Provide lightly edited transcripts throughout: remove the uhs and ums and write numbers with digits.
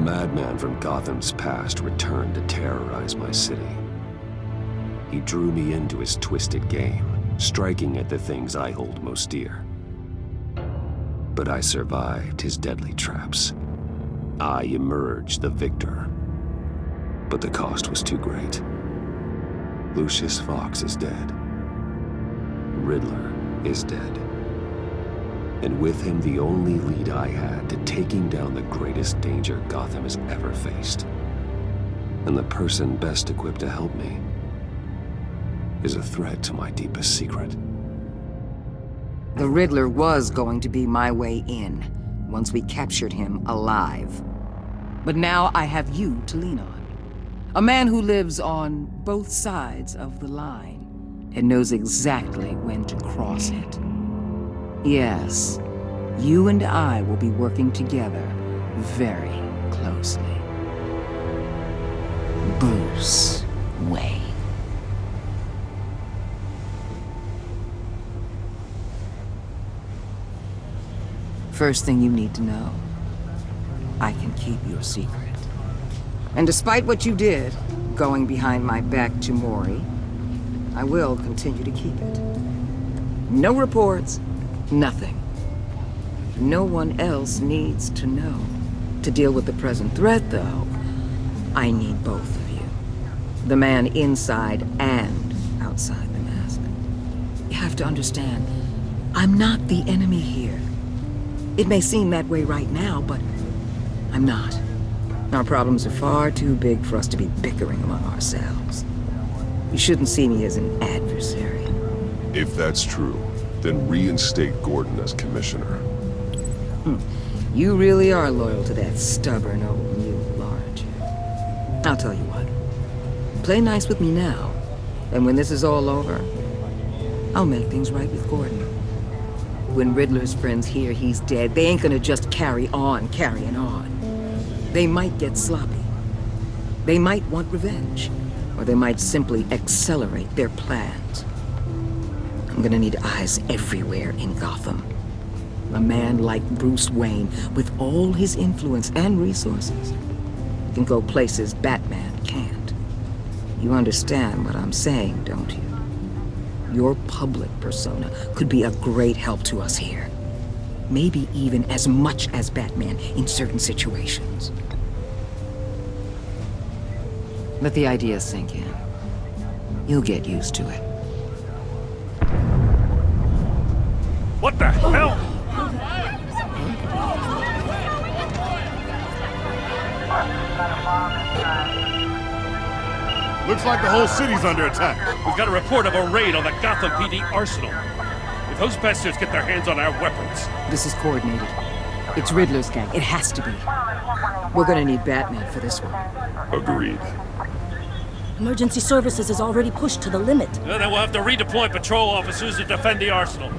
madman from Gotham's past returned to terrorize my city. He drew me into his twisted game, striking at the things I hold most dear. But I survived his deadly traps. I emerged the victor. But the cost was too great. Lucius Fox is dead. Riddler is dead. And with him, the only lead I had to taking down the greatest danger Gotham has ever faced. And the person best equipped to help me is a threat to my deepest secret. The Riddler was going to be my way in, once we captured him alive. But now I have you to lean on. A man who lives on both sides of the line and knows exactly when to cross it. Yes, you and I will be working together very closely. Bruce Wayne. First thing you need to know, I can keep your secret. And despite what you did, going behind my back to Mori, I will continue to keep it. No reports, nothing. No one else needs to know. To deal with the present threat, though, I need both of you. The man inside and outside the mask. You have to understand, I'm not the enemy here. It may seem that way right now, but I'm not. Our problems are far too big for us to be bickering among ourselves. You shouldn't see me as an adversary. If that's true, then reinstate Gordon as commissioner. You really are loyal to that stubborn old mule, aren't you? I'll tell you what. Play nice with me now, and when this is all over, I'll make things right with Gordon. When Riddler's friends hear he's dead, they ain't gonna just carry on carrying on. They might get sloppy. They might want revenge, or they might simply accelerate their plans. I'm gonna need eyes everywhere in Gotham. A man like Bruce Wayne, with all his influence and resources, can go places Batman can't. You understand what I'm saying, don't you? Your public persona could be a great help to us here. Maybe even as much as Batman in certain situations. Let the idea sink in. You'll get used to it. What the hell? Looks like the whole city's under attack. We've got a report of a raid on the Gotham PD arsenal. If those bastards get their hands on our weapons... This is coordinated. It's Riddler's gang. It has to be. We're gonna need Batman for this one. Agreed. Emergency services is already pushed to the limit. Then we'll have to redeploy patrol officers to defend the arsenal.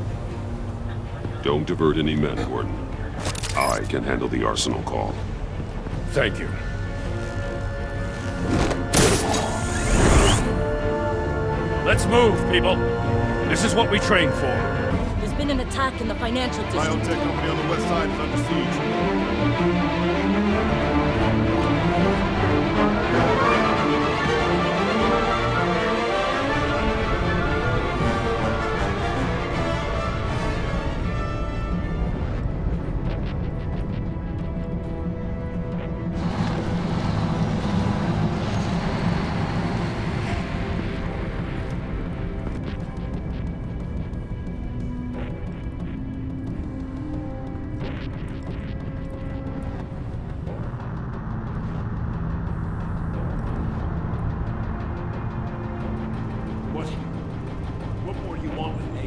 Don't divert any men, Gordon. I can handle the arsenal call. Thank you. Let's move, people. This is what we trained for. There's been an attack in the financial district. Biotech company on the west side is under siege.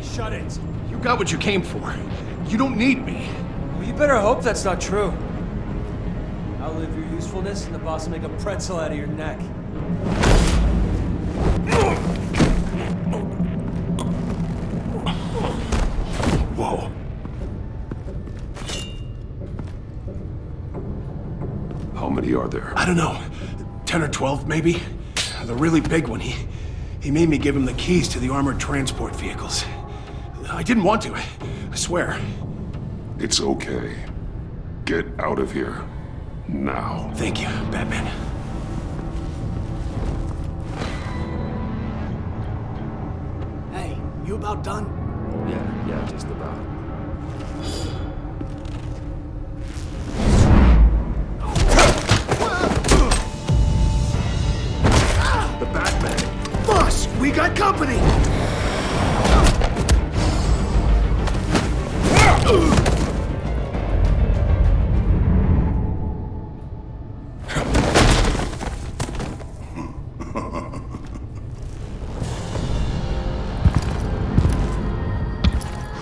Shut it. You got what you came for. You don't need me. Well, you better hope that's not true. Outlive your usefulness and the boss will make a pretzel out of your neck. Whoa. How many are there? I don't know. 10 or 12, maybe? The really big one, he made me give him the keys to the armored transport vehicles. I didn't want to, I swear. It's okay. Get out of here. now. Thank you, Batman. Hey, you about done? Yeah, just about. The Batman! Boss, we got company!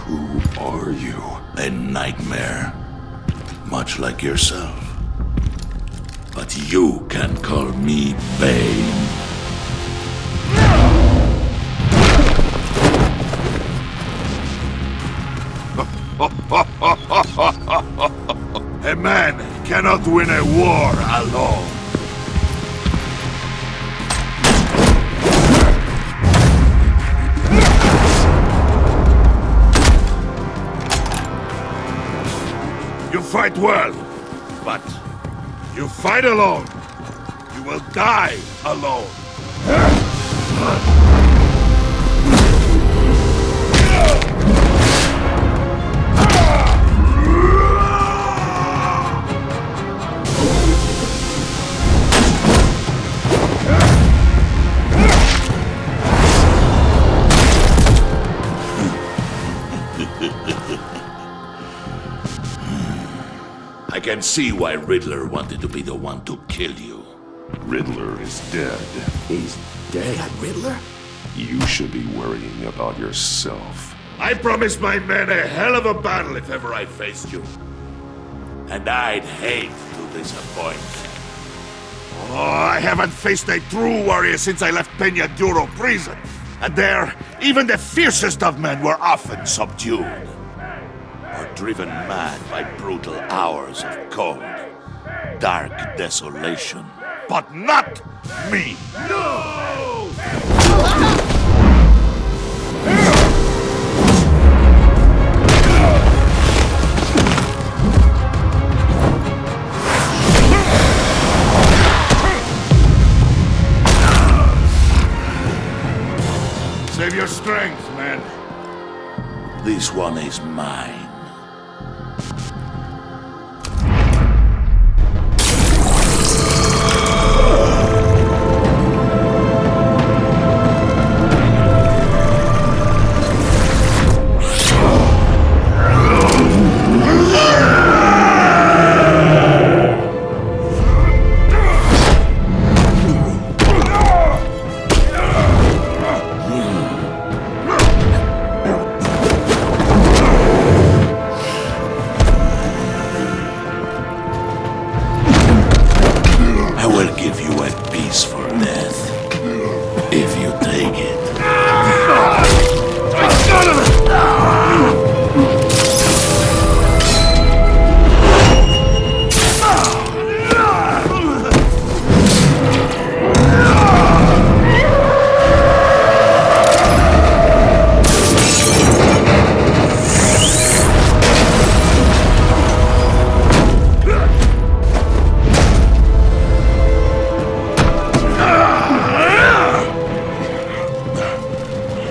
Who are you? A nightmare. Much like yourself. But you can call me Bane. A man cannot win a war alone. You fight well, but you fight alone. You will die alone. I can see why Riddler wanted to be the one to kill you. Riddler is dead. He's dead. That Riddler? You should be worrying about yourself. I promised my men a hell of a battle if ever I faced you. And I'd hate to disappoint. Oh, I haven't faced a true warrior since I left Peña Duro prison. And there, even the fiercest of men were often subdued. Or driven mad by brutal hours of cold, dark desolation. But not me! No! Save your strength, man. This one is mine.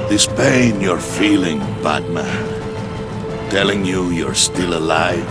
This pain you're feeling, Batman, telling you you're still alive?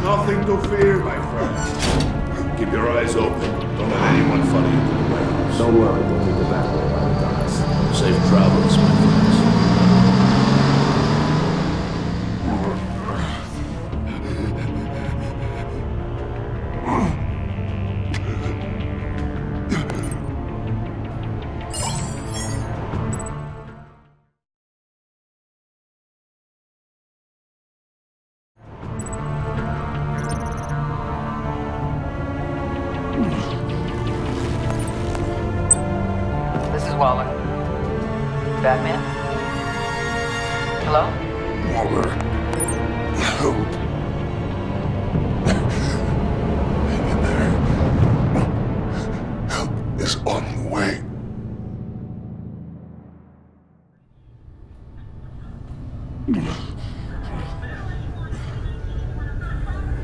Nothing to fear, my friend. Keep your eyes open. Don't let anyone follow you to the warehouse. Don't worry, we'll meet the Batman by the docks. Safe travels, my friends. Waller. Batman? Hello? Waller. Help. Hang in there. Help is on the way.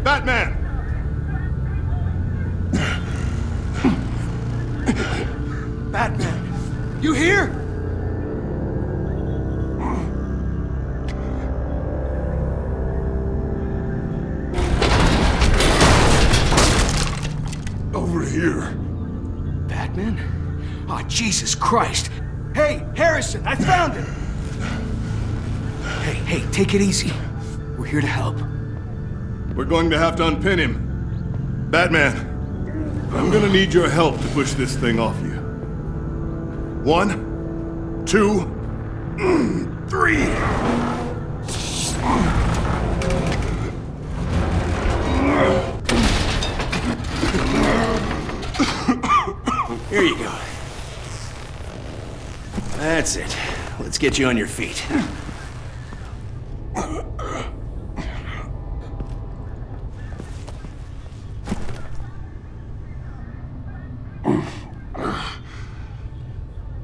Batman! Batman! You here? Over here. Batman? Oh, Jesus Christ! Hey, Harrison, I found it! Hey, take it easy. We're here to help. We're going to have to unpin him. Batman, I'm gonna need your help to push this thing off you. 1, 2, 3. Here you go. That's it. Let's get you on your feet.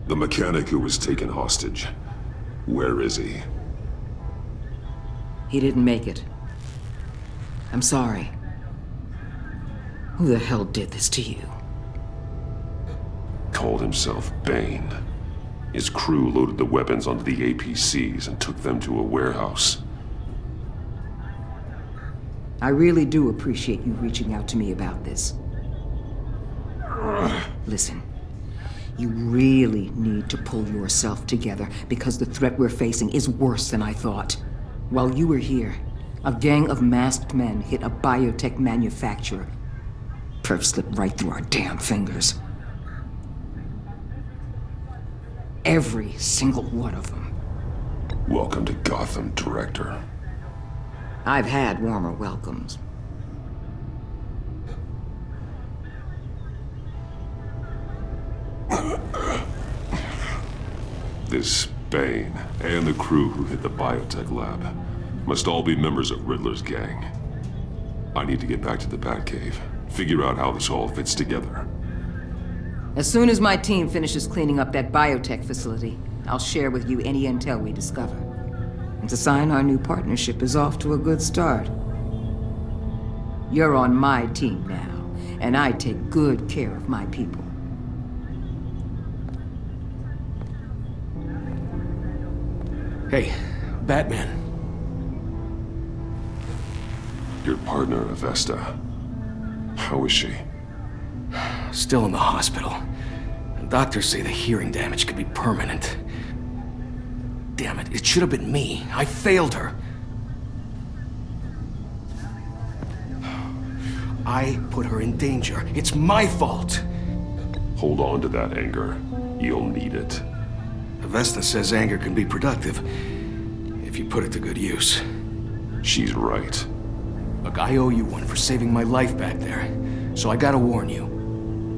The mechanic who was taken hostage. Where is he? He didn't make it. I'm sorry. Who the hell did this to you? Called himself Bane. His crew loaded the weapons onto the APCs and took them to a warehouse. I really do appreciate you reaching out to me about this. Listen, you really need to pull yourself together because the threat we're facing is worse than I thought. While you were here, a gang of masked men hit a biotech manufacturer. Perf slipped right through our damn fingers. Every single one of them. Welcome to Gotham, Director. I've had warmer welcomes. This Bane and the crew who hit the biotech lab must all be members of Riddler's gang. I need to get back to the Batcave, figure out how this all fits together. As soon as my team finishes cleaning up that biotech facility, I'll share with you any intel we discover. And to sign our new partnership is off to a good start. You're on my team now, and I take good care of my people. Hey, Batman. Your partner, Avesta. How is she? Still in the hospital. Doctors say the hearing damage could be permanent. Damn it, it should have been me. I failed her. I put her in danger. It's my fault. Hold on to that anger. You'll need it. Avesta says anger can be productive if you put it to good use. She's right. Look, I owe you one for saving my life back there, so I gotta warn you.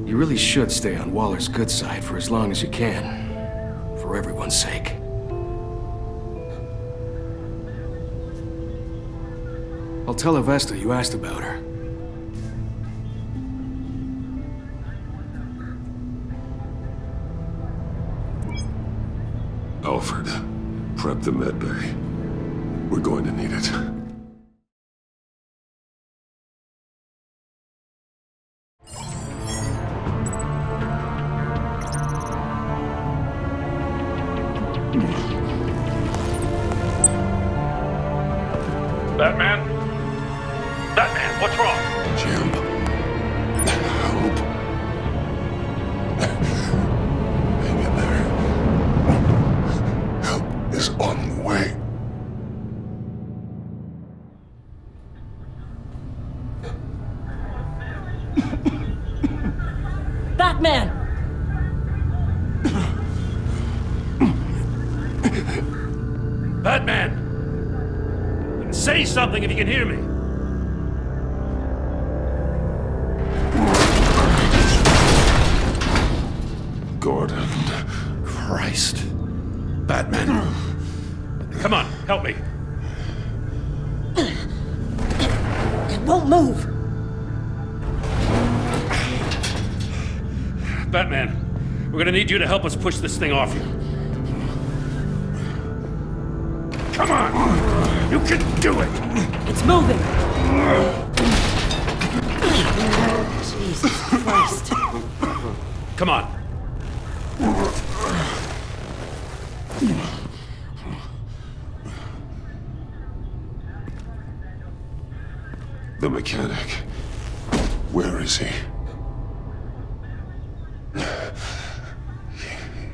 You really should stay on Waller's good side for as long as you can. For everyone's sake. I'll tell Avesta you asked about her. Alfred, prep the med bay. We're going to need it. Batman? Batman, what's wrong? Jim, help. Hang in there. Help is on the way. Batman! Batman! Say something if you can hear me. Gordon. Christ. Batman. Come on, help me. It won't move. Batman, we're gonna need you to help us push this thing off you. Come on! You can do it! It's moving. Jesus Christ. Come on. The mechanic. Where is he?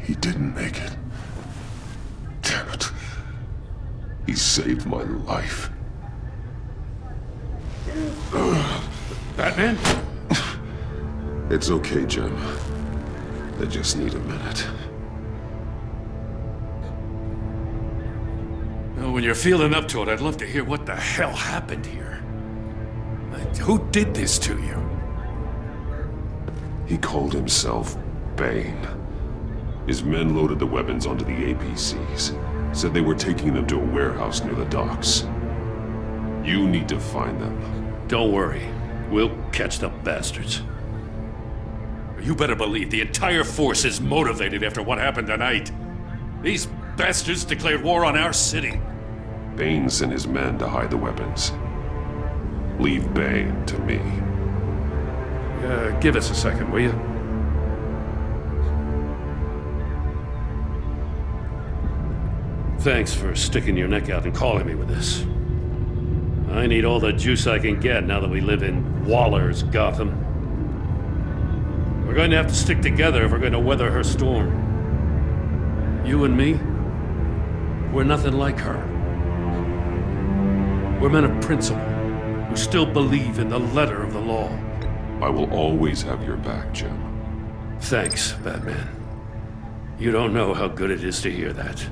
He didn't make it. Damn it. He saved my life. Batman? It's okay, Jim. I just need a minute. Well, when you're feeling up to it, I'd love to hear what the hell happened here. Who did this to you? He called himself Bane. His men loaded the weapons onto the APCs. Said they were taking them to a warehouse near the docks. You need to find them. Don't worry. We'll catch the bastards. You better believe the entire force is motivated after what happened tonight. These bastards declared war on our city. Bane sent his men to hide the weapons. Leave Bane to me. Give us a second, will you? Thanks for sticking your neck out and calling me with this. I need all the juice I can get now that we live in Waller's Gotham. We're going to have to stick together if we're going to weather her storm. You and me, we're nothing like her. We're men of principle who still believe in the letter of the law. I will always have your back, Jim. Thanks, Batman. You don't know how good it is to hear that.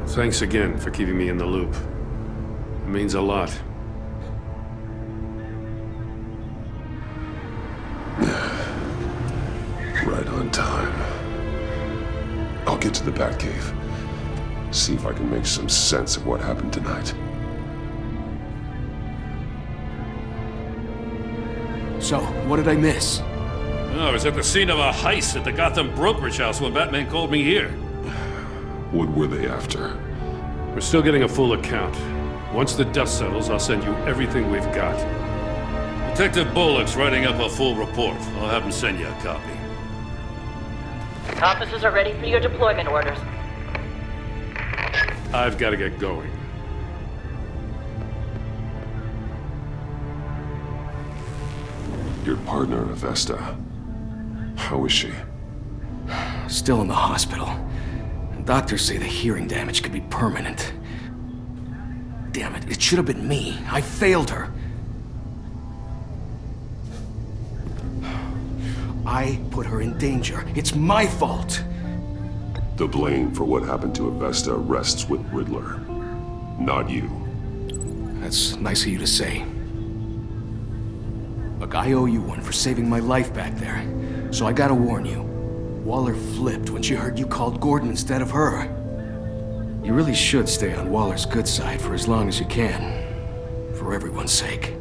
Thanks again for keeping me in the loop. It means a lot. Right on time. I'll get to the Batcave. See if I can make some sense of what happened tonight. So, what did I miss? I was at the scene of a heist at the Gotham brokerage house when Batman called me here. What were they after? We're still getting a full account. Once the dust settles, I'll send you everything we've got. Detective Bullock's writing up a full report. I'll have him send you a copy. Officers are ready for your deployment orders. I've got to get going. Your partner, Avesta. How is she? Still in the hospital. Doctors say the hearing damage could be permanent. Damn it, it should have been me. I failed her. I put her in danger. It's my fault. The blame for what happened to Avesta rests with Riddler, not you. That's nice of you to say. Look, I owe you one for saving my life back there. So I gotta warn you. Waller flipped when she heard you called Gordon instead of her. You really should stay on Waller's good side for as long as you can. For everyone's sake.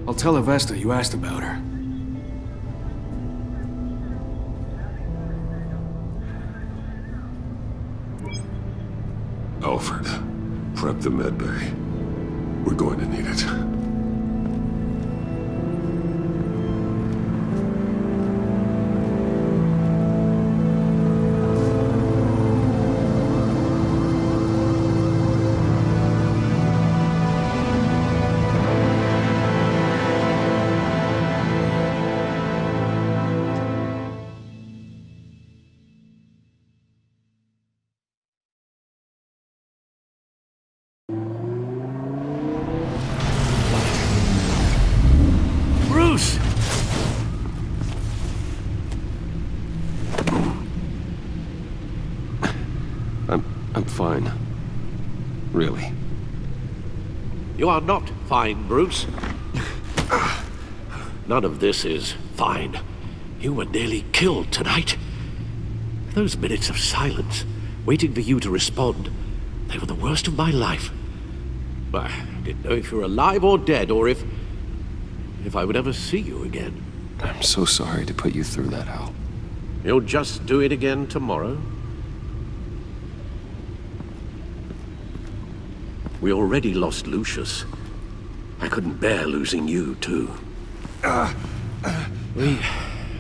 I'll tell Avesta you asked about her. Alfred, prep the med bay. We're going to need it. Bruce! I'm fine. Really. You are not fine, Bruce. none of this is fine. You were nearly killed tonight. Those minutes of silence, waiting for you to respond, they were the worst of my life. I didn't know if you were alive or dead, or if I would ever see you again. I'm so sorry to put you through that, Hal. You'll just do it again tomorrow? We already lost Lucius. I couldn't bear losing you, too.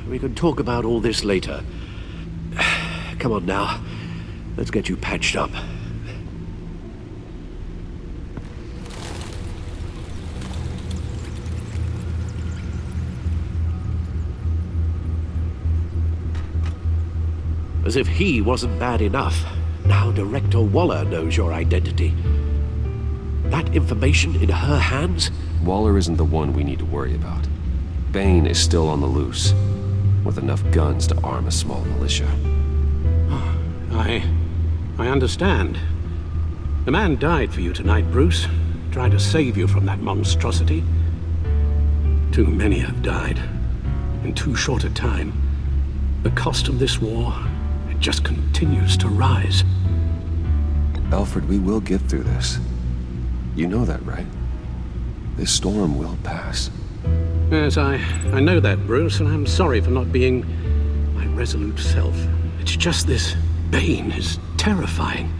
We can talk about all this later. Come on now. Let's get you patched up. As if he wasn't bad enough, now Director Waller knows your identity. That information in her hands? Waller isn't the one we need to worry about. Bane is still on the loose, with enough guns to arm a small militia. I understand. The man died for you tonight, Bruce. Tried to save you from that monstrosity. Too many have died, in too short a time. The cost of this war, it just continues to rise. Alfred, we will get through this. You know that, right? This storm will pass. Yes, I know that, Bruce, and I'm sorry for not being my resolute self. It's just this Bane is terrifying.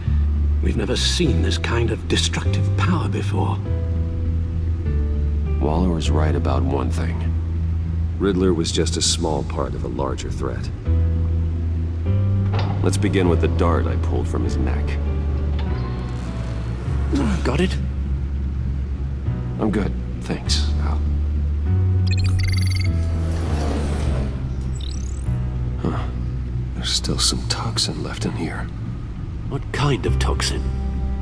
We've never seen this kind of destructive power before. Waller was right about one thing. Riddler was just a small part of a larger threat. Let's begin with the dart I pulled from his neck. Got it? I'm good, thanks, Al. Huh. There's still some toxin left in here. What kind of toxin?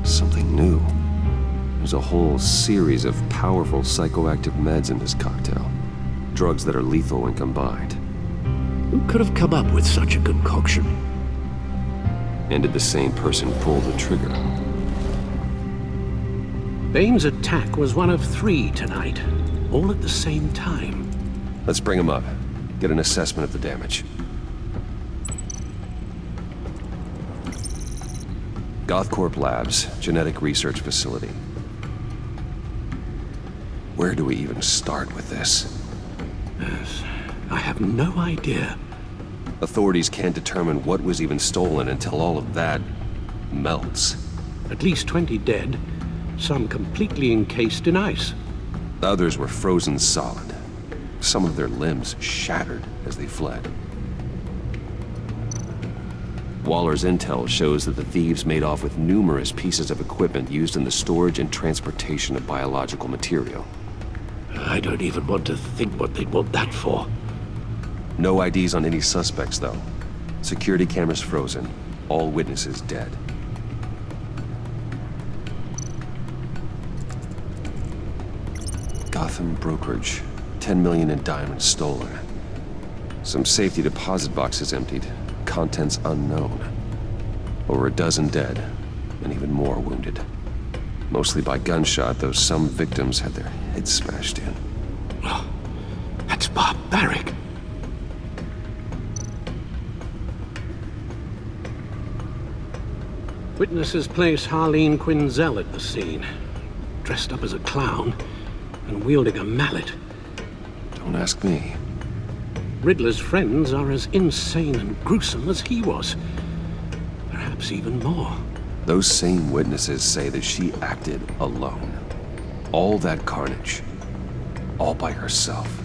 Something new. There's a whole series of powerful psychoactive meds in this cocktail. Drugs that are lethal when combined. Who could have come up with such a concoction? And did the same person pull the trigger? Bane's attack was one of 3 tonight, all at the same time. Let's bring him up. Get an assessment of the damage. Gothcorp Labs, genetic research facility. Where do we even start with this? Yes, I have no idea. Authorities can't determine what was even stolen until all of that melts. At least 20 dead, some completely encased in ice. Others were frozen solid. Some of their limbs shattered as they fled. Waller's intel shows that the thieves made off with numerous pieces of equipment used in the storage and transportation of biological material. I don't even want to think what they'd want that for. No IDs on any suspects, though. Security cameras frozen. All witnesses dead. Gotham brokerage. 10 million in diamonds stolen. Some safety deposit boxes emptied. Contents unknown. Over a dozen dead, and even more wounded. Mostly by gunshot, though some victims had their heads smashed in. Oh, that's barbaric. Witnesses place Harleen Quinzel at the scene, dressed up as a clown and wielding a mallet. Don't ask me. Riddler's friends are as insane and gruesome as he was. Perhaps even more. Those same witnesses say that she acted alone. All that carnage. All by herself.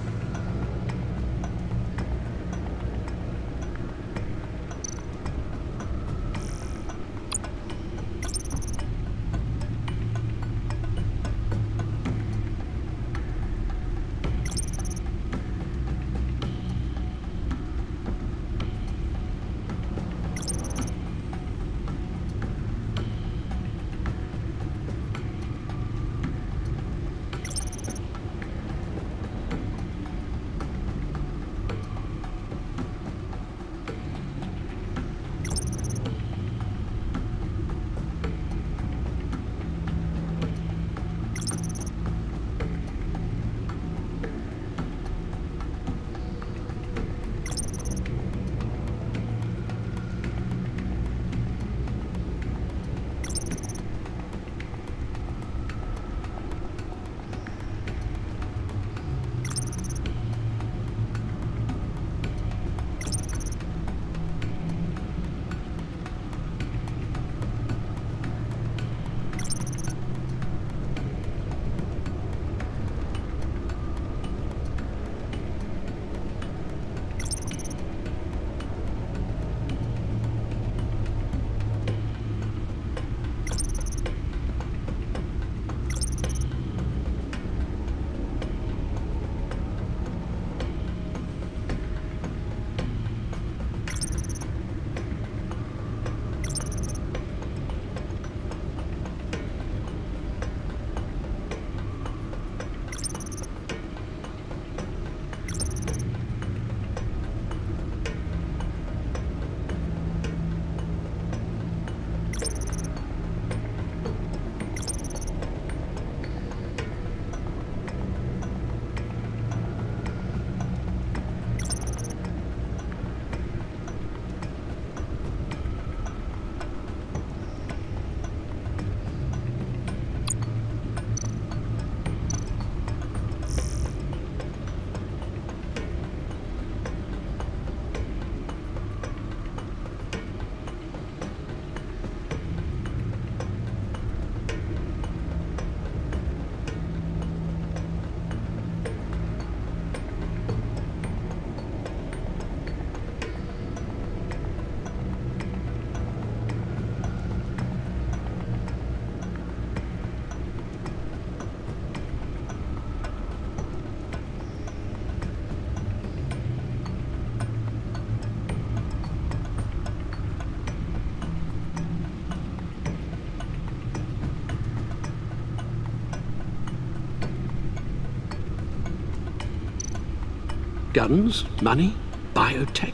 Guns, money, biotech.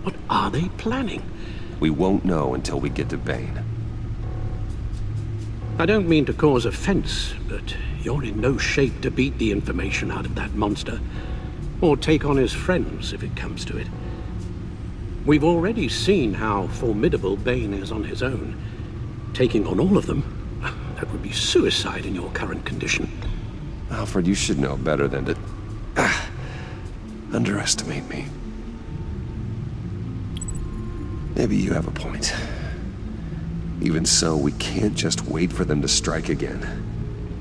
What are they planning? We won't know until we get to Bane. I don't mean to cause offense, but you're in no shape to beat the information out of that monster, or take on his friends if it comes to it. We've already seen how formidable Bane is on his own. Taking on all of them, that would be suicide in your current condition. Alfred, you should know better than to underestimate me. Maybe you have a point. Even so, we can't just wait for them to strike again.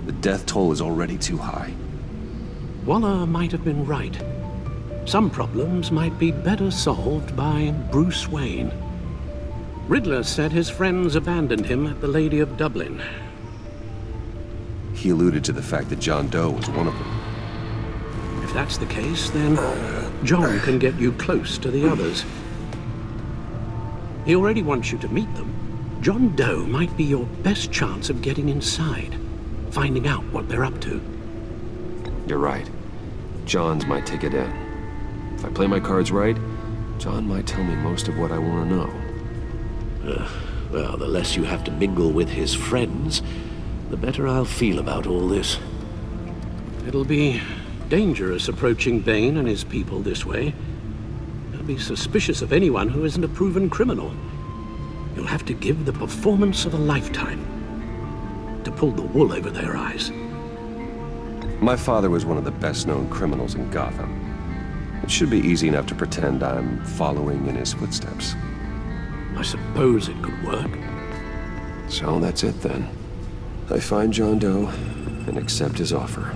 The death toll is already too high. Waller might have been right. Some problems might be better solved by Bruce Wayne. Riddler said his friends abandoned him at the Lady of Dublin. He alluded to the fact that John Doe was one of them. If that's the case, then John can get you close to the others. He already wants you to meet them. John Doe might be your best chance of getting inside, finding out what they're up to. You're right. John's my ticket in. If I play my cards right, John might tell me most of what I want to know. Well, the less you have to mingle with his friends, the better I'll feel about all this. It'll be dangerous approaching Bane and his people this way. They'll be suspicious of anyone who isn't a proven criminal. You'll have to give the performance of a lifetime to pull the wool over their eyes. My father was one of the best-known criminals in Gotham. It should be easy enough to pretend I'm following in his footsteps. I suppose it could work. So that's it then. I find John Doe and accept his offer.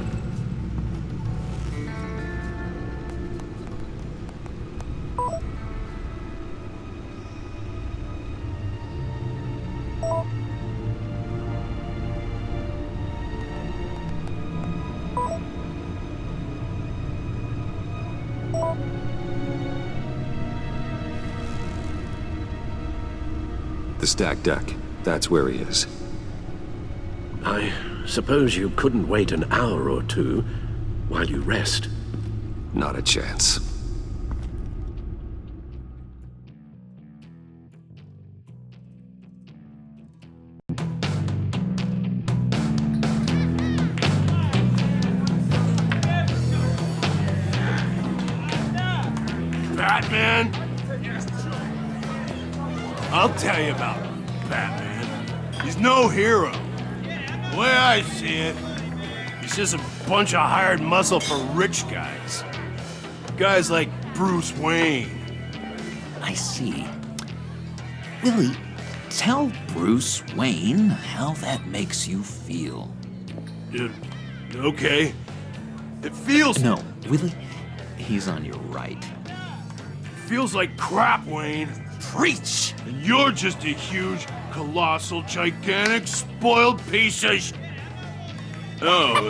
The stacked deck. That's where he is. I suppose you couldn't wait an hour or two while you rest? Not a chance. Batman? I'll tell you about Batman. He's no hero. The way I see it, he's just a bunch of hired muscle for rich guys. Guys like Bruce Wayne. I see. Willie, tell Bruce Wayne how that makes you feel. Okay. It feels... No, Willie, he's on your right. It feels like crap, Wayne. Preach! And you're just a huge, colossal, gigantic, spoiled piece of sh... Oh,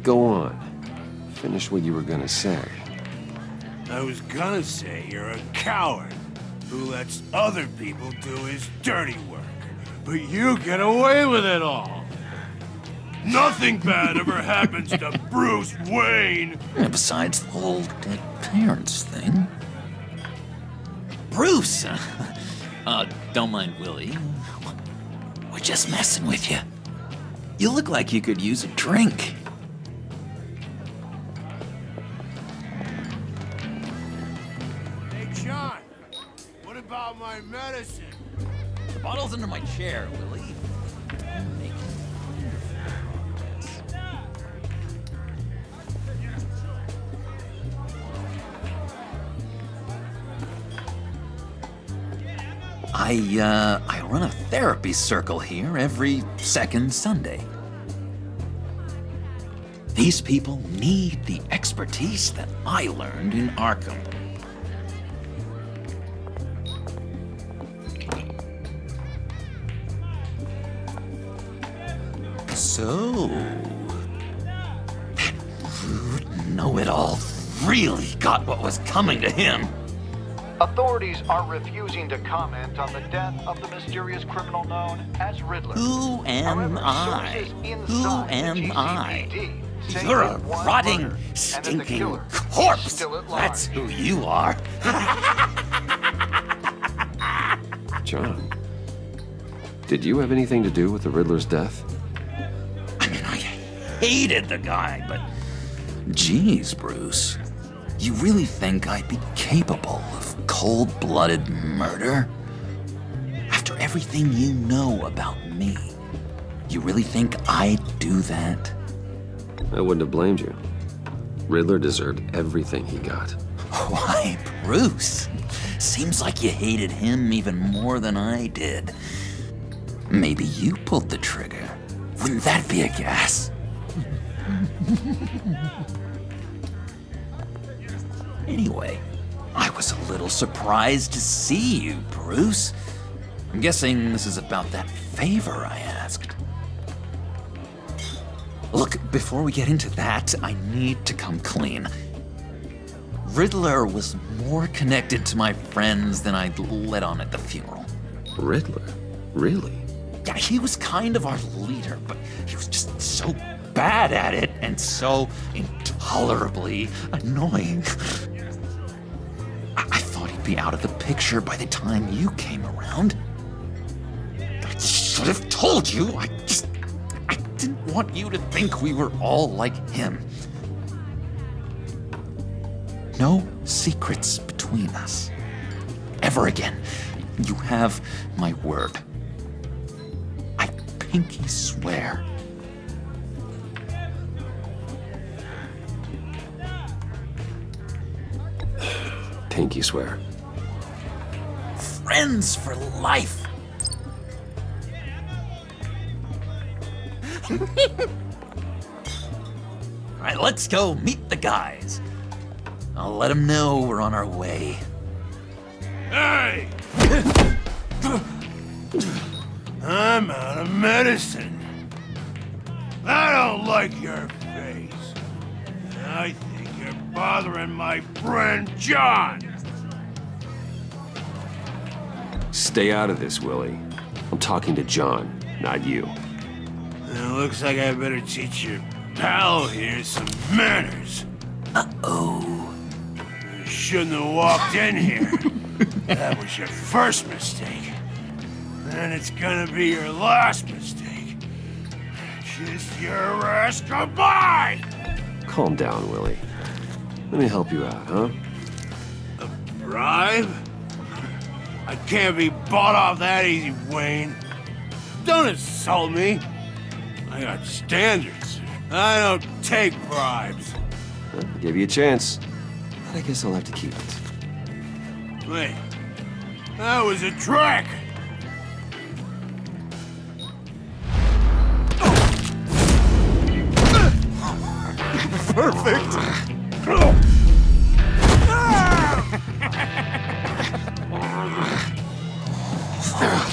Go on. Finish what you were gonna say. I was gonna say you're a coward who lets other people do his dirty work. But you get away with it all. Nothing bad ever happens to Bruce Wayne. And besides the whole dead parents thing. Bruce! Don't mind Willie. We're just messing with you. You look like you could use a drink. Hey, John. What about my medicine? The bottle's under my chair, Willie. I run a therapy circle here every second Sunday. These people need the expertise that I learned in Arkham. So, that rude know-it-all really got what was coming to him. Authorities are refusing to comment on the death of the mysterious criminal known as Riddler. Who am I? Who am I? say You're a that one rotting, murder, and that the stinking killer is corpse. still at That's large. who you are. John, did you have anything to do with the Riddler's death? I mean, I hated the guy, but geez, Bruce, you really think I'd be capable of cold-blooded murder? After everything you know about me, you really think I'd do that? I wouldn't have blamed you. Riddler deserved everything he got. Why, Bruce? Seems like you hated him even more than I did. Maybe you pulled the trigger. Wouldn't that be a gas? Anyway, I was a little surprised to see you, Bruce. I'm guessing this is about that favor I asked. Look, before we get into that, I need to come clean. Riddler was more connected to my friends than I'd let on at the funeral. Riddler? Really? Yeah, he was kind of our leader, but he was just so bad at it and so intolerably annoying. I thought he'd be out of the picture by the time you came around. I should have told you. I didn't want you to think we were all like him. No secrets between us. Ever again. You have my word. I pinky swear. Pinky swear. Friends for life. All right, let's go meet the guys. I'll let them know we're on our way. Hey! I'm out of medicine. I don't like your face. I think you're bothering my friend John. Stay out of this, Willie. I'm talking to John, not you. It looks like I better teach your pal here some manners. Uh-oh. You shouldn't have walked in here. That was your first mistake. And it's gonna be your last mistake. Kiss your ass goodbye! Calm down, Willie. Let me help you out, huh? A bribe? I can't be bought off that easy, Wayne. Don't insult me. I got standards. I don't take bribes. I'll give you a chance. But I guess I'll have to keep it. Wait. That was a trick! Perfect!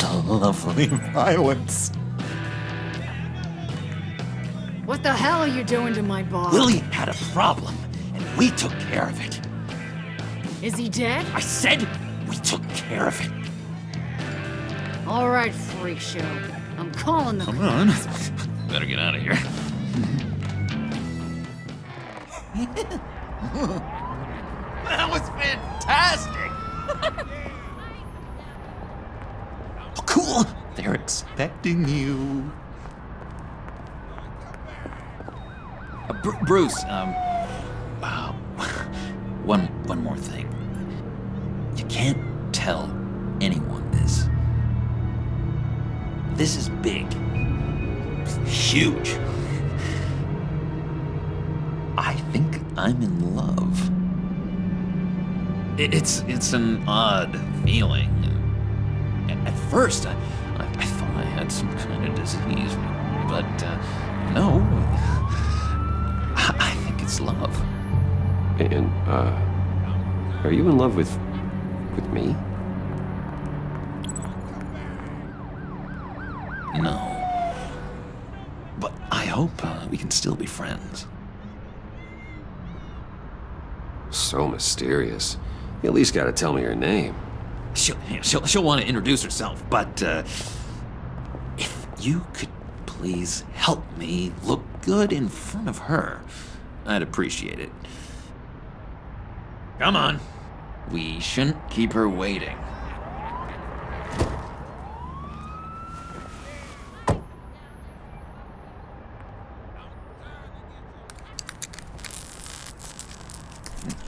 What lovely violence. What the hell are you doing to my boss? Willie had a problem, and we took care of it. Is he dead? I said we took care of it. All right, freak show. I'm calling the Come on. Better get out of here. That was fantastic! Oh, cool! They're expecting you. Bruce, one more thing. You can't tell anyone this. This is big. Huge. I think I'm in love. It's an odd feeling. At first, I thought I had some kind of disease, but no. I think it's love. And, are you in love with me? No. But I hope we can still be friends. So mysterious. You at least gotta tell me her name. She'll want to introduce herself, but, if you could please help me look good in front of her, I'd appreciate it. Come on. We shouldn't keep her waiting.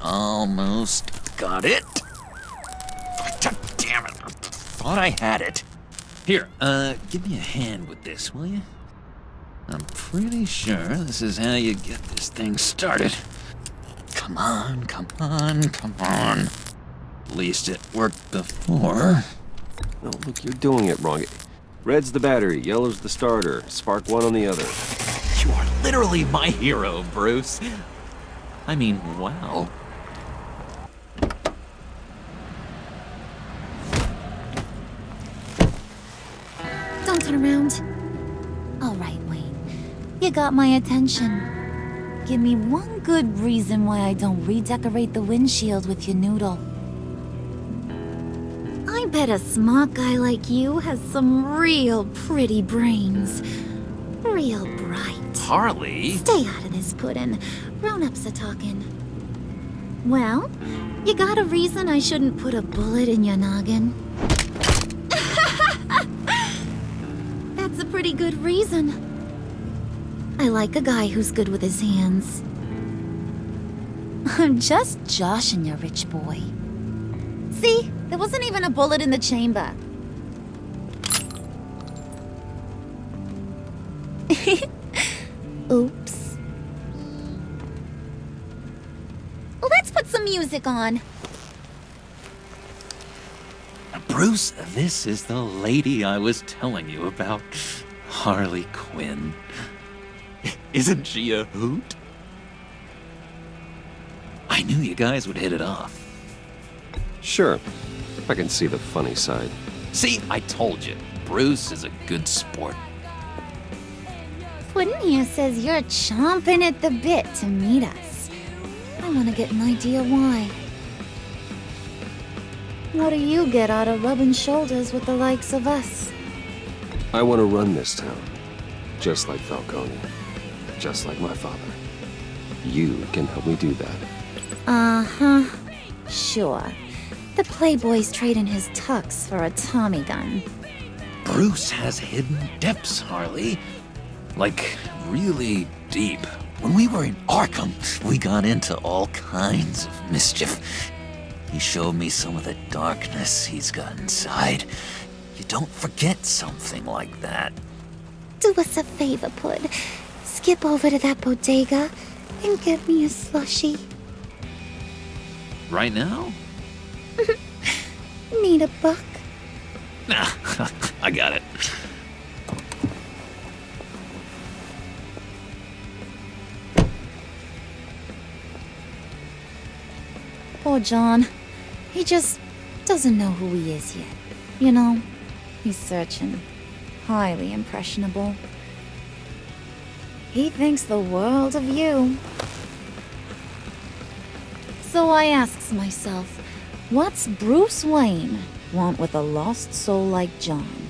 Almost got it. Damn it. Thought I had it. Here, give me a hand with this, will you? I'm pretty sure this is how you get this thing started. Come on, come on, come on. At least it worked before. No, look, you're doing it wrong. Red's the battery, yellow's the starter. Spark one on the other. You are literally my hero, Bruce. I mean, wow. Don't turn around. All right, Wayne. You got my attention. Give me one good reason why I don't redecorate the windshield with your noodle. I bet a smart guy like you has some real pretty brains. Real bright. Harley? Stay out of this, Puddin'. Grown-ups are talking. Well, you got a reason I shouldn't put a bullet in your noggin? That's a pretty good reason. I like a guy who's good with his hands. I'm just joshing you, rich boy. See? There wasn't even a bullet in the chamber. Oops. Let's put some music on. Bruce, this is the lady I was telling you about. Harley Quinn. Isn't she a hoot? I knew you guys would hit it off. Sure. I can see the funny side. See, I told you. Bruce is a good sport. Puddin' here says you're chomping at the bit to meet us. I want to get an idea why. What do you get out of rubbing shoulders with the likes of us? I want to run this town. Just like Falcone. Just like my father. You can help me do that. Uh-huh. Sure. The Playboy's trading his tux for a Tommy gun. Bruce has hidden depths, Harley. Like, really deep. When we were in Arkham, we got into all kinds of mischief. He showed me some of the darkness he's got inside. You don't forget something like that. Do us a favor, Pud. Skip over to that bodega and get me a slushie. Right now? Need a buck? Nah, I got it. Poor John. He just doesn't know who he is yet. You know, he's searching. Highly impressionable. He thinks the world of you. So I asks myself, what's Bruce Wayne want with a lost soul like John?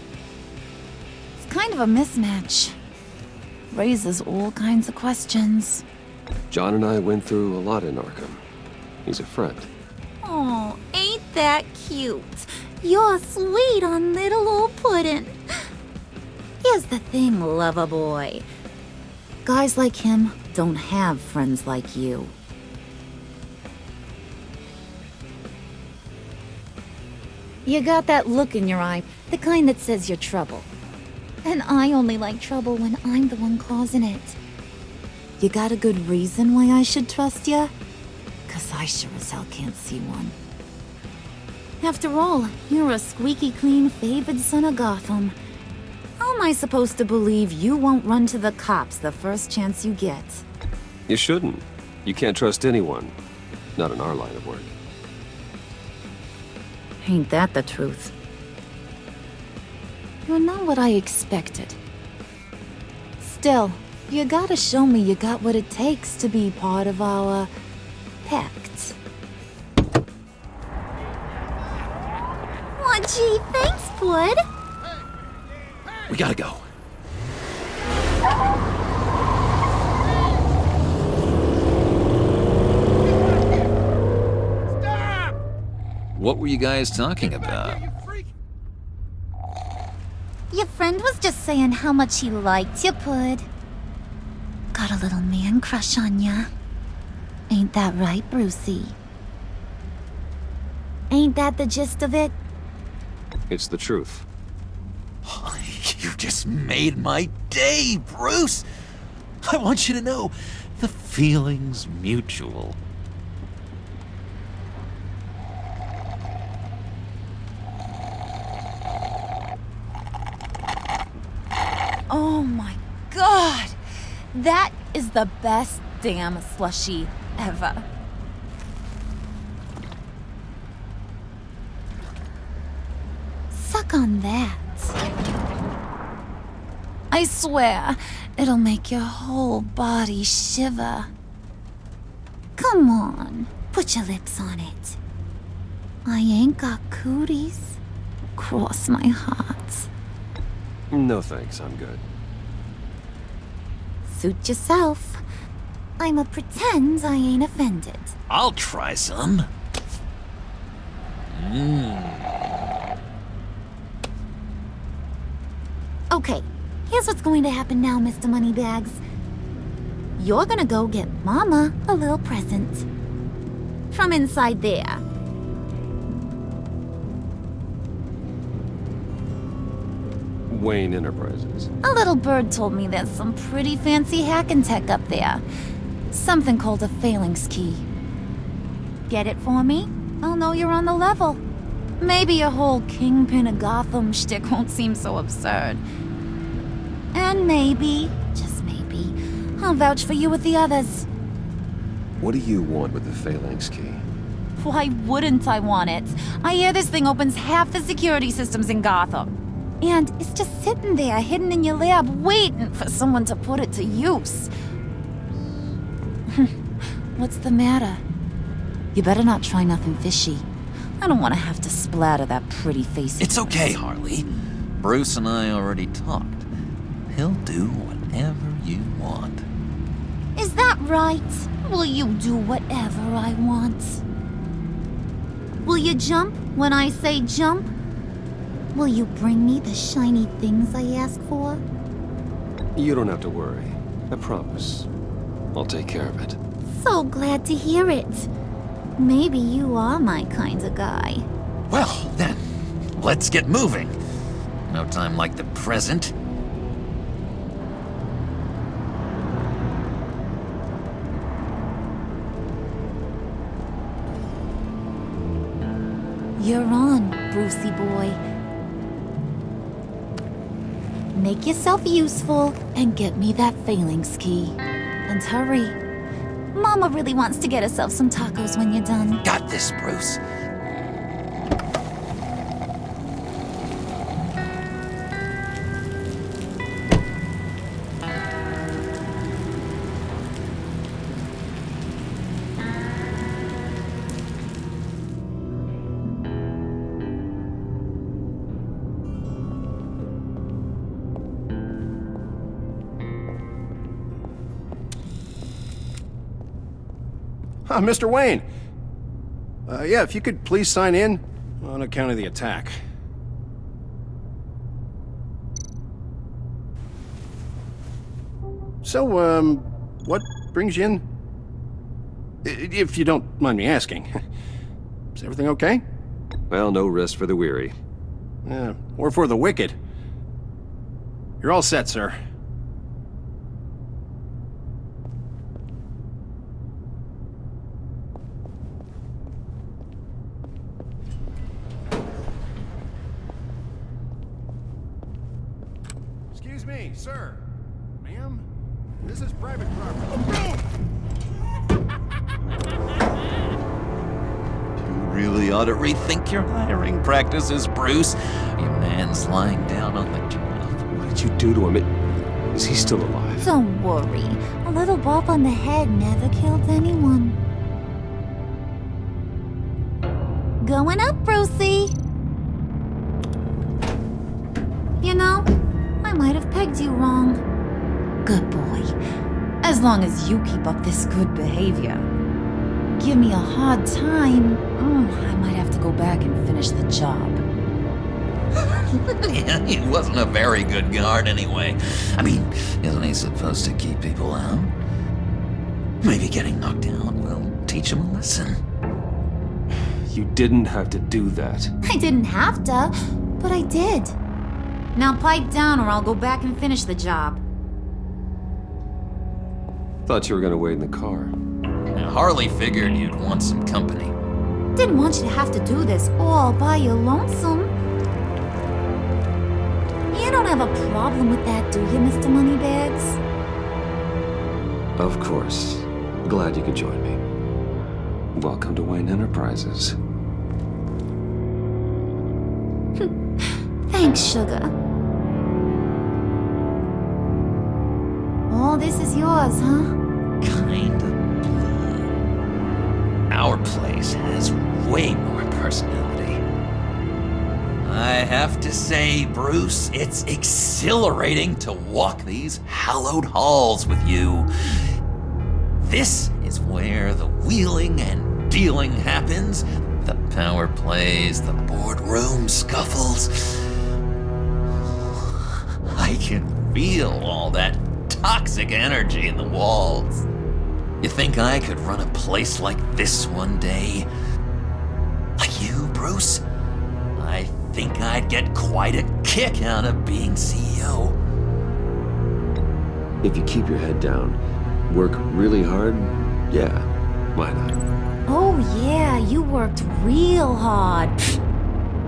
It's kind of a mismatch. Raises all kinds of questions. John and I went through a lot in Arkham. He's a friend. Oh, ain't that cute? You're sweet on little old Puddin'. Here's the thing, lover boy. Guys like him don't have friends like you. You got that look in your eye, the kind that says you're trouble. And I only like trouble when I'm the one causing it. You got a good reason why I should trust you? 'Cause I sure as hell can't see one. After all, you're a squeaky clean favored son of Gotham. How am I supposed to believe you won't run to the cops the first chance you get? You shouldn't. You can't trust anyone. Not in our line of work. Ain't that the truth? You're not what I expected. Still, you gotta show me you got what it takes to be part of our Pact. Aw, gee, thanks, bud. We gotta go. What were you guys talking about? Your friend was just saying how much he liked you, Pud. Got a little man crush on ya. Ain't that right, Brucey? Ain't that the gist of it? It's the truth. You just made my day, Bruce! I want you to know, the feeling's mutual. Oh my god! That is the best damn slushie ever. Suck on that. I swear, it'll make your whole body shiver. Come on, put your lips on it. I ain't got cooties. Cross my heart. No thanks, I'm good. Suit yourself. I'ma pretend I ain't offended. I'll try some. Okay, here's what's going to happen now, Mr. Moneybags. You're gonna go get Mama a little present. From inside there. Wayne Enterprises. A little bird told me there's some pretty fancy hacking tech up there. Something called a phalanx key. Get it for me? I'll know you're on the level. Maybe your whole Kingpin of Gotham shtick won't seem so absurd. And maybe, just maybe, I'll vouch for you with the others. What do you want with the phalanx key? Why wouldn't I want it? I hear this thing opens half the security systems in Gotham. And it's just sitting there, hidden in your lab, waiting for someone to put it to use. What's the matter? You better not try nothing fishy. I don't want to have to splatter that pretty face. It's okay, Harley. Bruce and I already talked. He'll do whatever you want. Is that right? Will you do whatever I want? Will you jump when I say jump? Will you bring me the shiny things I ask for? You don't have to worry. I promise. I'll take care of it. So glad to hear it. Maybe you are my kind of guy. Well, then, let's get moving. No time like the present. You're on, Brucey boy. Make yourself useful and get me that phalanx key. And hurry. Mama really wants to get herself some tacos when you're done. Got this, Bruce. Mr. Wayne. Yeah, if you could please sign in on account of the attack. So, what brings you in? If you don't mind me asking. Is everything okay? Well, no rest for the weary. Yeah, or for the wicked. You're all set, sir. Excuse me, sir. Ma'am? This is private property. You really ought to rethink your hiring practices, Bruce. Your man's lying down on the job. What did you do to him? Is he still alive? Don't worry. A little bump on the head never killed anyone. Going up, Brucey. As long as you keep up this good behavior. Give me a hard time, I might have to go back and finish the job. Yeah, he wasn't a very good guard anyway. I mean, isn't he supposed to keep people out? Maybe getting knocked out will teach him a lesson. You didn't have to do that. I didn't have to, but I did. Now pipe down or I'll go back and finish the job. Thought you were gonna wait in the car. Now, Harley figured you'd want some company. Didn't want you to have to do this all by your lonesome. You don't have a problem with that, do you, Mr. Moneybags? Of course. Glad you could join me. Welcome to Wayne Enterprises. Thanks, sugar. All this is yours, huh? Kind of blue. Our place has way more personality. I have to say, Bruce, it's exhilarating to walk these hallowed halls with you. This is where the wheeling and dealing happens, the power plays, the boardroom scuffles. I can feel all that toxic energy in the walls. You think I could run a place like this one day? Like you, Bruce? I think I'd get quite a kick out of being CEO. If you keep your head down, work really hard, yeah, why not? Oh yeah, you worked real hard.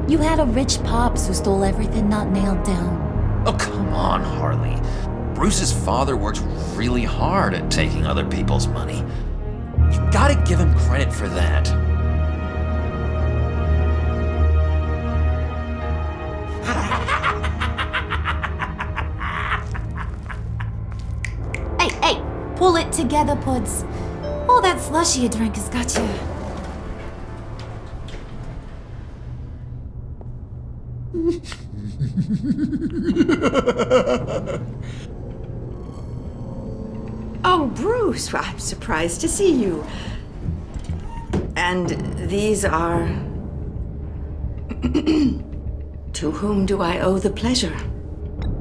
You had a rich pops who stole everything not nailed down. Oh, come on, Harley. Bruce's father worked really hard at taking other people's money. You gotta give him credit for that. Hey, pull it together, Puds. All that slushy you drink has got you. Oh, Bruce, I'm surprised to see you. And these are... To whom do I owe the pleasure?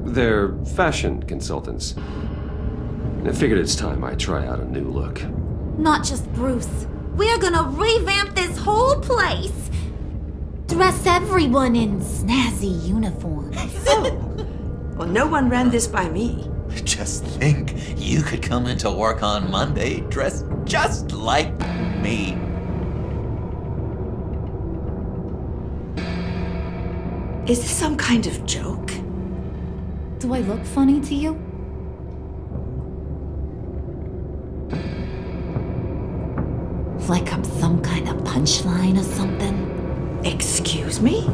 They're fashion consultants. I figured it's time I try out a new look. Not just Bruce. We're gonna revamp this whole place. Dress everyone in snazzy uniforms. Oh, well, no one ran this by me. Just think, you could come into work on Monday dressed just like me. Is this some kind of joke? Do I look funny to you? Like I'm some kind of punchline or something? Excuse me?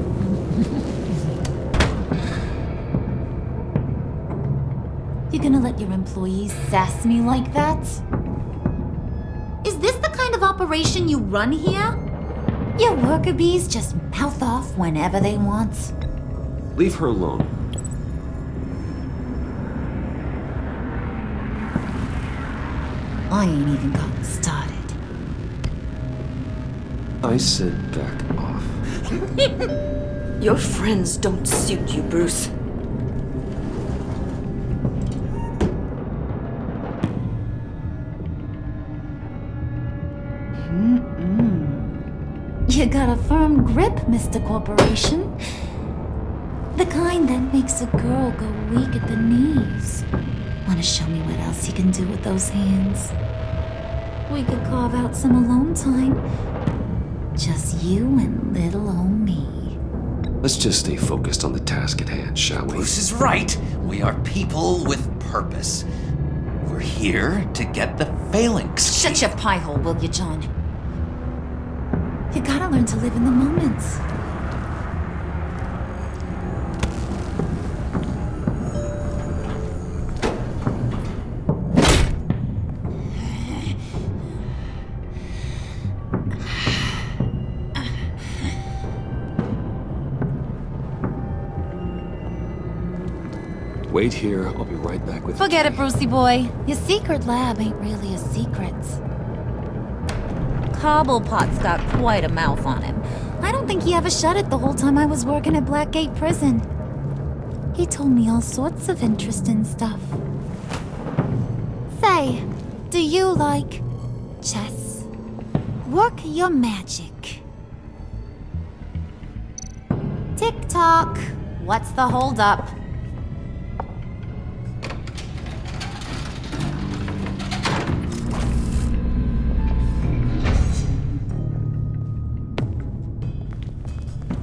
You gonna let your employees sass me like that? Is this the kind of operation you run here? Your worker bees just mouth off whenever they want. Leave her alone. I ain't even gotten started. I said back off. Your friends don't suit you, Bruce. You got a firm grip, Mr. Corporation. The kind that makes a girl go weak at the knees. Wanna show me what else you can do with those hands? We could carve out some alone time. Just you and little old me. Let's just stay focused on the task at hand, shall we? Bruce is right. We are people with purpose. We're here to get the phalanx. Shut your pie hole, will you, John? You gotta learn to live in the moment. wait here. I'll be right back with Forget it, Brucey boy. Your secret lab ain't really a secret. Cobblepot's got quite a mouth on him. I don't think he ever shut it the whole time I was working at Blackgate Prison. He told me all sorts of interesting stuff. Say, do you like chess? Work your magic. Tick-tock. What's the holdup?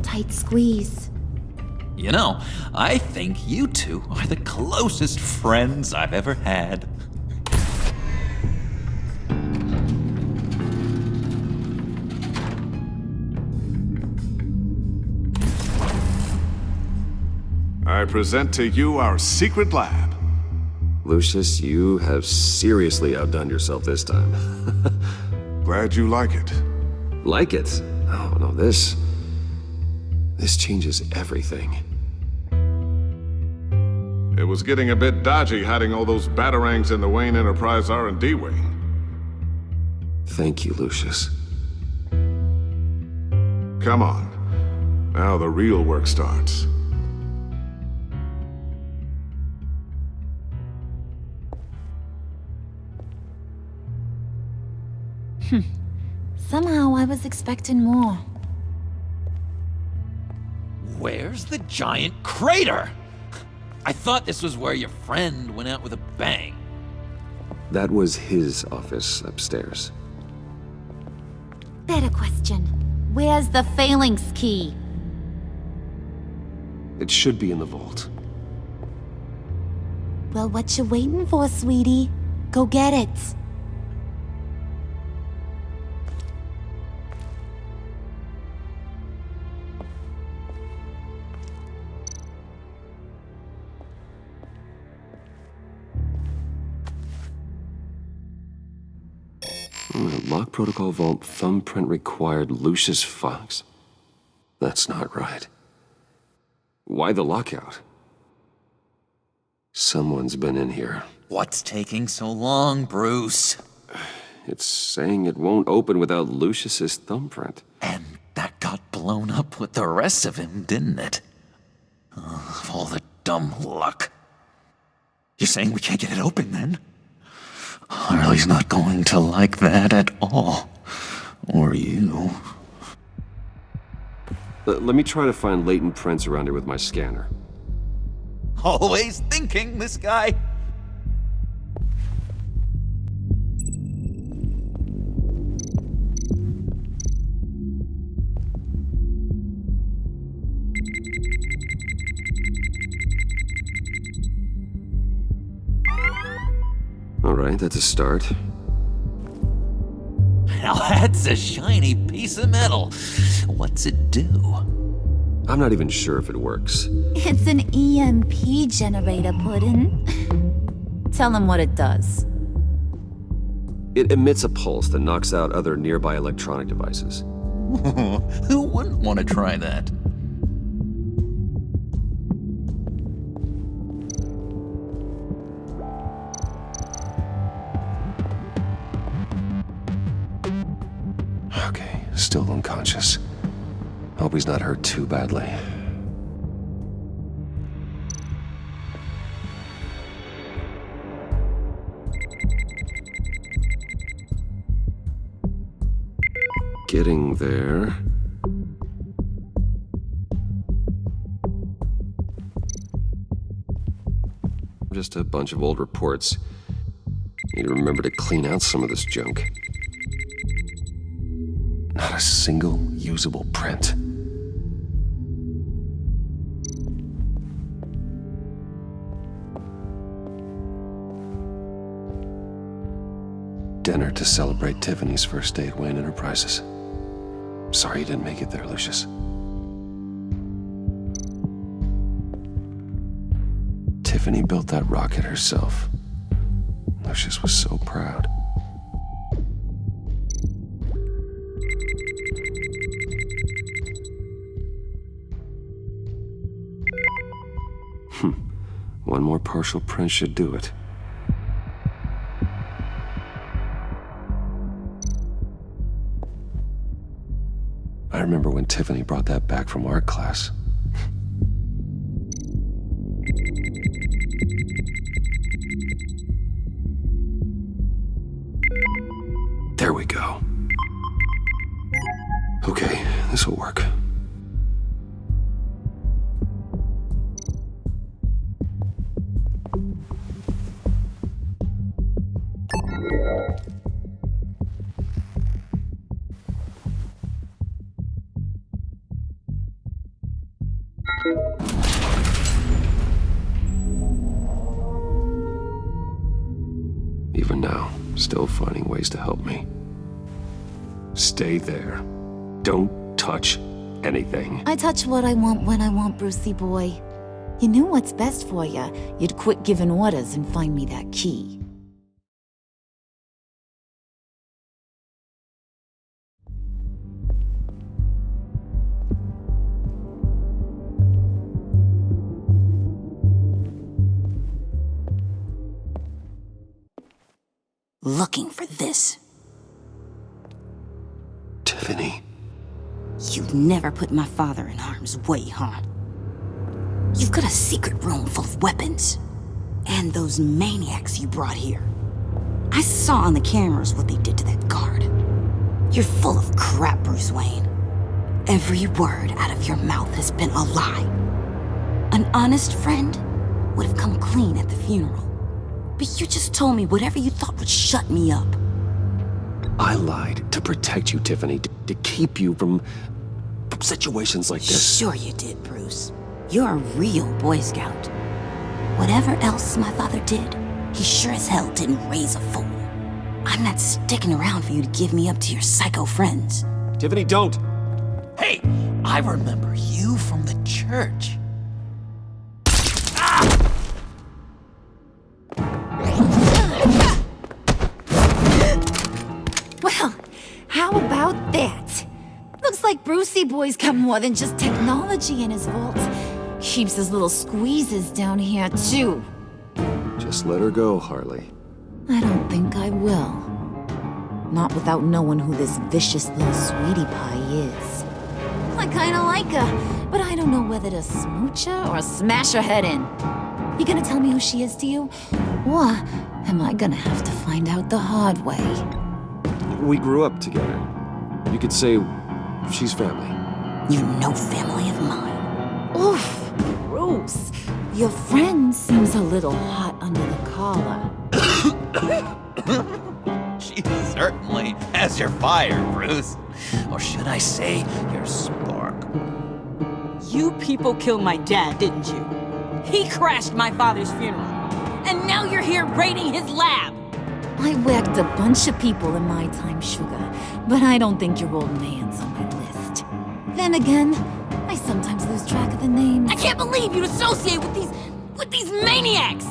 Tight squeeze. You know, I think you two are the closest friends I've ever had. I present to you our secret lab. Lucius, you have seriously outdone yourself this time. Glad you like it. Like it? Oh, no, this changes everything. It was getting a bit dodgy hiding all those batarangs in the Wayne Enterprise R&D wing. Thank you, Lucius. Come on. Now the real work starts. Somehow I was expecting more. Where's the giant crater? I thought this was where your friend went out with a bang. That was his office upstairs. Better question. Where's the phalanx key? It should be in the vault. Well, what you waiting for, sweetie? Go get it. Lock protocol vault thumbprint required Lucius Fox. That's not right. Why the lockout? Someone's been in here. What's taking so long, Bruce? It's saying it won't open without Lucius's thumbprint. And that got blown up with the rest of him, didn't it? All the dumb luck. You're saying we can't get it open, then? Harley's not going to like that at all. Or you. Let me try to find latent prints around here with my scanner. Always thinking, this guy. All right, that's a start. Now that's a shiny piece of metal. What's it do? I'm not even sure if it works. It's an EMP generator, Puddin'. Tell him what it does. It emits a pulse that knocks out other nearby electronic devices. Who wouldn't want to try that? Okay, still unconscious. Hope he's not hurt too badly. Getting there. Just a bunch of old reports. Need to remember to clean out some of this junk. Not a single usable print. Dinner to celebrate Tiffany's first day at Wayne Enterprises. Sorry you didn't make it there, Lucius. Tiffany built that rocket herself. Lucius was so proud. One more partial print should do it. I remember when Tiffany brought that back from art class. There we go. Okay, this'll work. Even now, still finding ways to help me. Stay there. Don't touch anything. I touch what I want when I want, Brucey boy. You knew what's best for you. You'd quit giving orders and find me that key. Looking for this. Tiffany. You'd never put my father in harm's way, huh? You've got a secret room full of weapons. And those maniacs you brought here. I saw on the cameras what they did to that guard. You're full of crap, Bruce Wayne. Every word out of your mouth has been a lie. An honest friend would have come clean at the funeral. But you just told me whatever you thought would shut me up. I lied to protect you, Tiffany, to keep you from situations like this. Sure you did, Bruce. You're a real Boy Scout. Whatever else my father did, he sure as hell didn't raise a fool. I'm not sticking around for you to give me up to your psycho friends. Tiffany, don't! Hey, I remember you from the church. Well, how about that? Looks like Brucey boy's got more than just technology in his vault. Keeps his little squeezes down here, too. Just let her go, Harley. I don't think I will. Not without knowing who this vicious little sweetie pie is. I kinda like her, but I don't know whether to smooch her or smash her head in. You gonna tell me who she is to you? Or am I gonna have to find out the hard way? We grew up together. You could say she's family. You know family of mine. Oof, Bruce. Your friend seems a little hot under the collar. She certainly has your fire, Bruce. Or should I say, your spark. You people killed my dad, didn't you? He crashed my father's funeral. And now you're here raiding his lab. I whacked a bunch of people in my time, Sugar, but I don't think your old man's on my list. Then again, I sometimes lose track of the names. I can't believe you'd associate with these maniacs!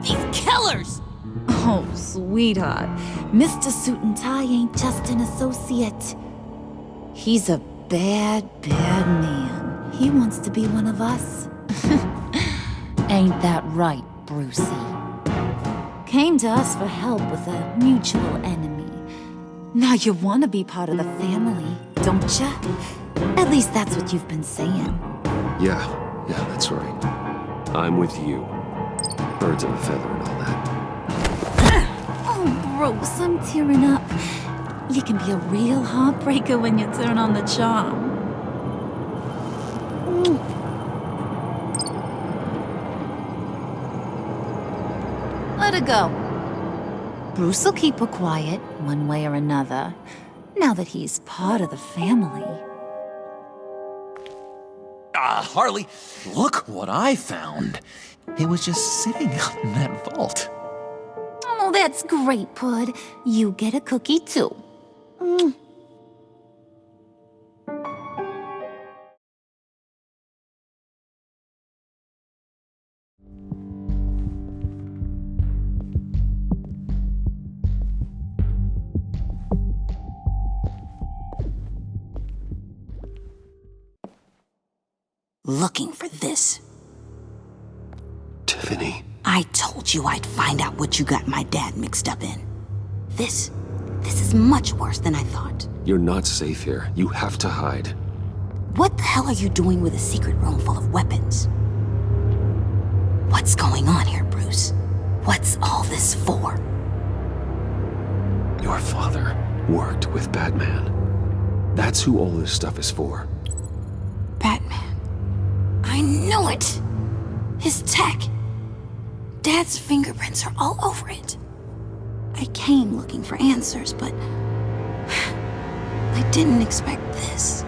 These killers! Oh, sweetheart. Mr. Suit and Tie ain't just an associate. He's a bad, bad man. He wants to be one of us. Ain't that right, Brucey? Came to us for help with a mutual enemy. Now you want to be part of the family, don't ya? At least that's what you've been saying. Yeah, that's right. I'm with you. Birds of a feather and all that. Oh, Bruce, I'm tearing up. You can be a real heartbreaker when you turn on the charm. Let her go. Bruce will keep her quiet, one way or another, now that he's part of the family. Harley, look what I found. It was just sitting out in that vault. Oh, that's great, Pud. You get a cookie, too. Looking for this. Tiffany. I told you I'd find out what you got my dad mixed up in. This is much worse than I thought. You're not safe here. You have to hide. What the hell are you doing with a secret room full of weapons? What's going on here, Bruce? What's all this for? Your father worked with Batman. That's who all this stuff is for. Batman. I knew it! His tech. Dad's fingerprints are all over it. I came looking for answers, but I didn't expect this.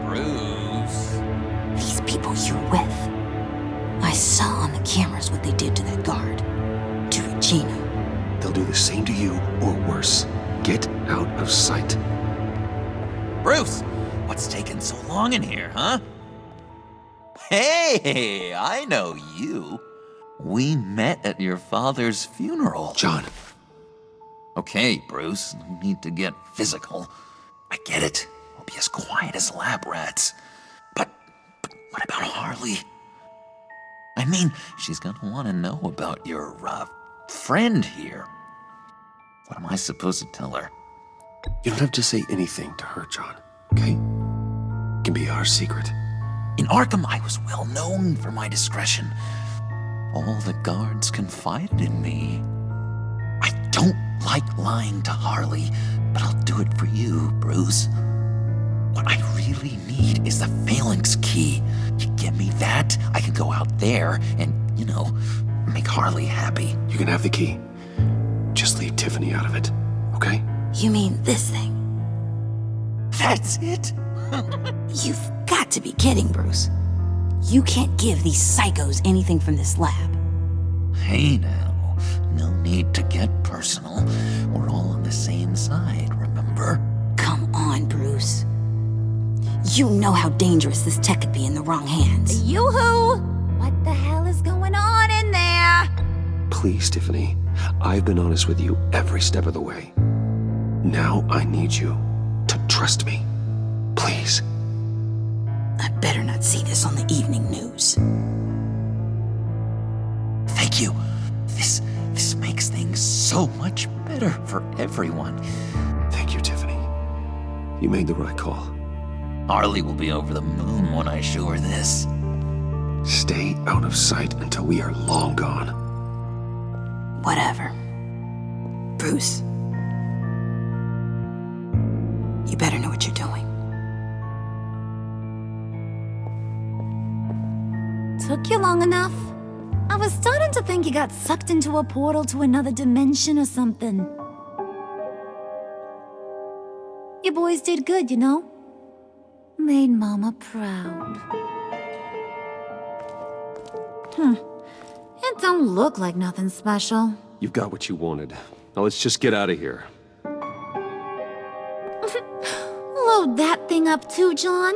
Bruce. These people you're with. I saw on the cameras what they did to that guard. To Regina. They'll do the same to you, or worse. Get out of sight. Bruce, what's taking so long in here, huh? Hey, I know you. We met at your father's funeral. John. Okay, Bruce, no need to get physical. I get it. We'll be as quiet as lab rats. But what about Harley? I mean, she's gonna want to know about your, friend here. What am I supposed to tell her? You don't have to say anything to her, John, okay? It can be our secret. In Arkham, I was well known for my discretion. All the guards confided in me. I don't like lying to Harley, but I'll do it for you, Bruce. What I really need is the phalanx key. You get me that, I can go out there and, make Harley happy. You can have the key. Just leave Tiffany out of it, okay? You mean this thing? That's it? You've got to be kidding, Bruce. You can't give these psychos anything from this lab. Hey now, no need to get personal. We're all on the same side, remember? Come on, Bruce. You know how dangerous this tech could be in the wrong hands. Yoo-hoo! What the hell is going on in there? Please, Tiffany. I've been honest with you every step of the way. Now I need you to trust me. Please. I better not see this on the evening news. Thank you. This makes things so much better for everyone. Thank you, Tiffany. You made the right call. Harley will be over the moon when I show her this. Stay out of sight until we are long gone. Whatever. Bruce. You better know what you're doing. Took you long enough? I was starting to think you got sucked into a portal to another dimension or something. You boys did good, you know? Made Mama proud. It don't look like nothing special. You've got what you wanted. Now let's just get out of here. Load that thing up too, John.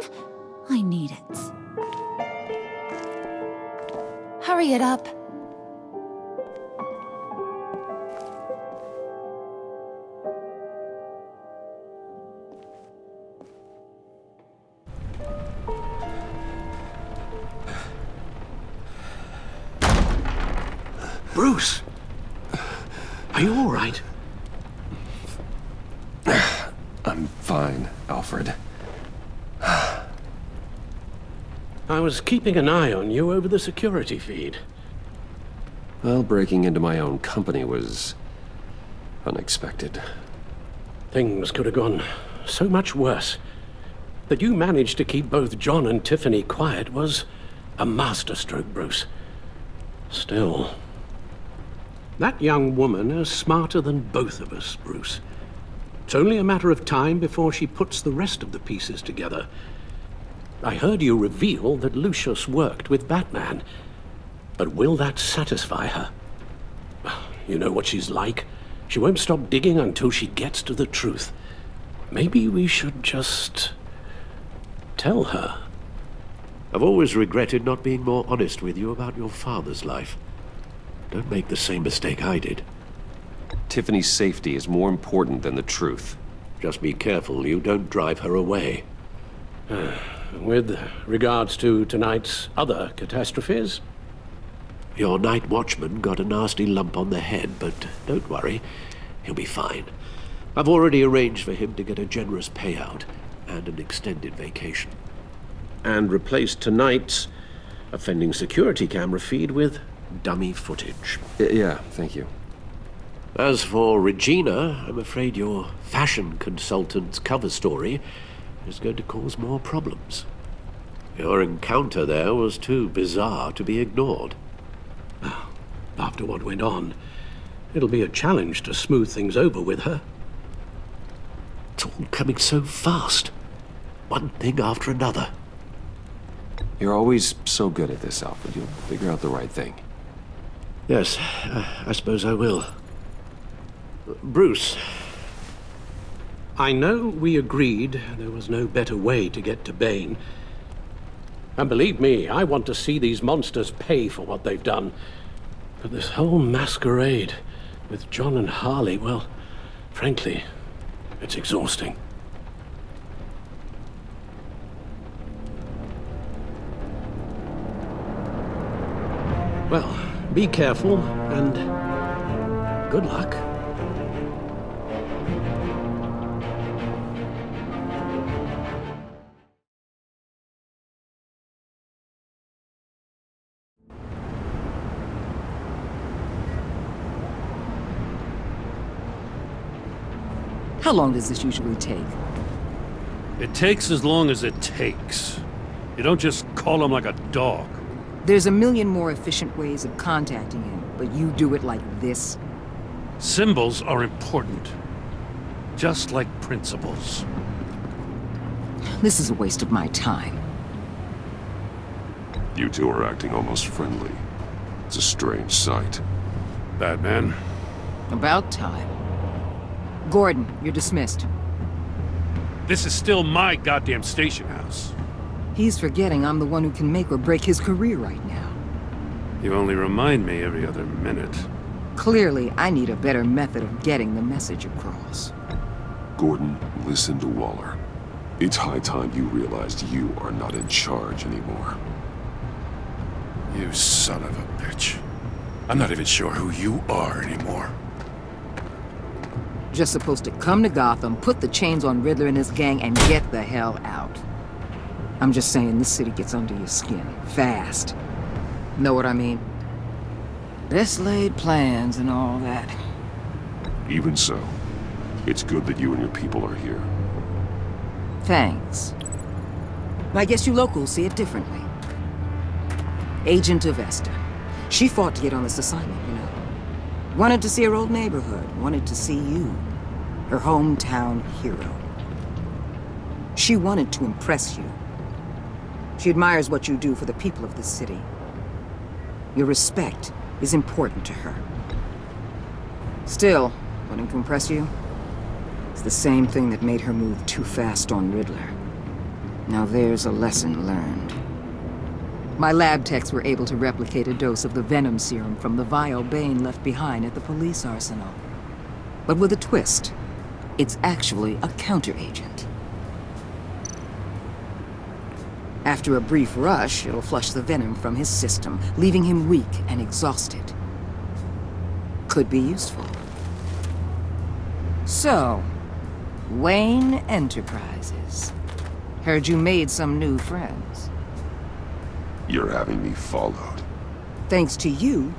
I need it. Hurry it up. Bruce! Are you all right? I'm fine, Alfred. I was keeping an eye on you over the security feed. Well, breaking into my own company was unexpected. Things could have gone so much worse. That you managed to keep both John and Tiffany quiet was a masterstroke, Bruce. Still, that young woman is smarter than both of us, Bruce. It's only a matter of time before she puts the rest of the pieces together. I heard you reveal that Lucius worked with Batman. But will that satisfy her? You know what she's like. She won't stop digging until she gets to the truth. Maybe we should just tell her. I've always regretted not being more honest with you about your father's life. Don't make the same mistake I did. Tiffany's safety is more important than the truth. Just be careful you don't drive her away. With regards to tonight's other catastrophes? Your night watchman got a nasty lump on the head, but don't worry, he'll be fine. I've already arranged for him to get a generous payout and an extended vacation. And replaced tonight's offending security camera feed with dummy footage. Yeah, thank you. As for Regina, I'm afraid your fashion consultant's cover story is going to cause more problems. Your encounter there was too bizarre to be ignored. After what went on, it'll be a challenge to smooth things over with her. It's all coming so fast. One thing after another. You're always so good at this, Alfred. You'll figure out the right thing. Yes, I suppose I will. Bruce. I know we agreed there was no better way to get to Bane. And believe me, I want to see these monsters pay for what they've done. But this whole masquerade with John and Harley, well, frankly, it's exhausting. Well, be careful and good luck. How long does this usually take? It takes as long as it takes. You don't just call him like a dog. There's a million more efficient ways of contacting him, but you do it like this? Symbols are important. Just like principles. This is a waste of my time. You two are acting almost friendly. It's a strange sight. Batman. About time. Gordon, you're dismissed. This is still my goddamn station house. He's forgetting I'm the one who can make or break his career right now. You only remind me every other minute. Clearly, I need a better method of getting the message across. Gordon, listen to Waller. It's high time you realized you are not in charge anymore. You son of a bitch. I'm not even sure who you are anymore. Just supposed to come to Gotham, put the chains on Riddler and his gang, and get the hell out. I'm just saying, this city gets under your skin. Fast. Know what I mean? Best laid plans and all that. Even so, it's good that you and your people are here. Thanks. I guess you locals see it differently. Agent of Esther. She fought to get on this assignment, you know. Wanted to see her old neighborhood. Wanted to see you. Her hometown hero. She wanted to impress you. She admires what you do for the people of this city. Your respect is important to her. Still, wanting to impress you? It's the same thing that made her move too fast on Riddler. Now there's a lesson learned. My lab techs were able to replicate a dose of the venom serum from the vial Bane left behind at the police arsenal. But with a twist. It's actually a counteragent. After a brief rush, it'll flush the venom from his system, leaving him weak and exhausted. Could be useful. So, Wayne Enterprises. Heard you made some new friends. You're having me followed. Thanks to you,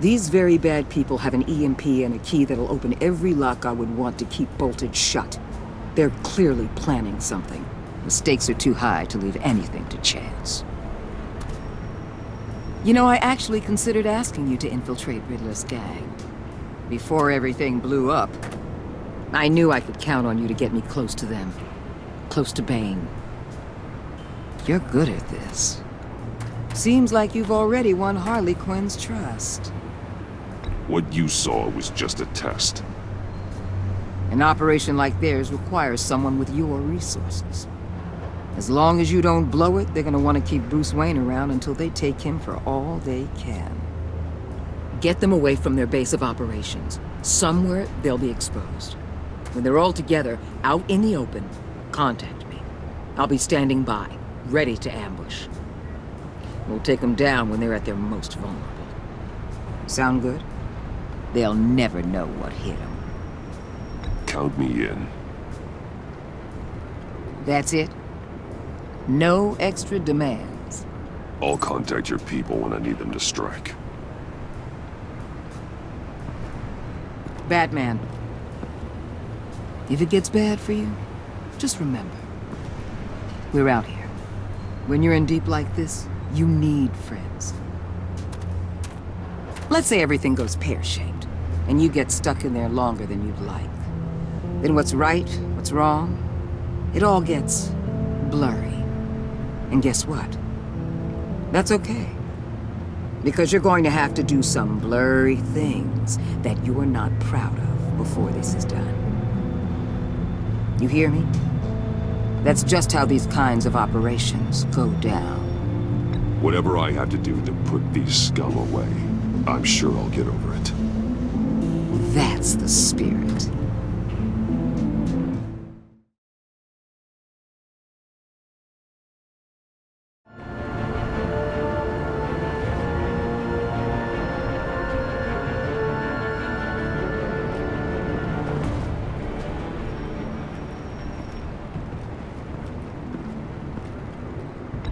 these very bad people have an EMP and a key that'll open every lock I would want to keep bolted shut. They're clearly planning something. The stakes are too high to leave anything to chance. You know, I actually considered asking you to infiltrate Riddler's gang. Before everything blew up, I knew I could count on you to get me close to them. Close to Bane. You're good at this. Seems like you've already won Harley Quinn's trust. What you saw was just a test. An operation like theirs requires someone with your resources. As long as you don't blow it, they're gonna want to keep Bruce Wayne around until they take him for all they can. Get them away from their base of operations. Somewhere they'll be exposed. When they're all together, out in the open, contact me. I'll be standing by, ready to ambush. We'll take them down when they're at their most vulnerable. Sound good? They'll never know what hit them. Count me in. That's it? No extra demands? I'll contact your people when I need them to strike. Batman. If it gets bad for you, just remember. We're out here. When you're in deep like this, you need friends. Let's say everything goes pear-shaped, and you get stuck in there longer than you'd like. Then what's right, what's wrong, it all gets blurry. And guess what? That's okay. Because you're going to have to do some blurry things that you're not proud of before this is done. You hear me? That's just how these kinds of operations go down. Whatever I have to do to put these scum away, I'm sure I'll get over it. That's the spirit.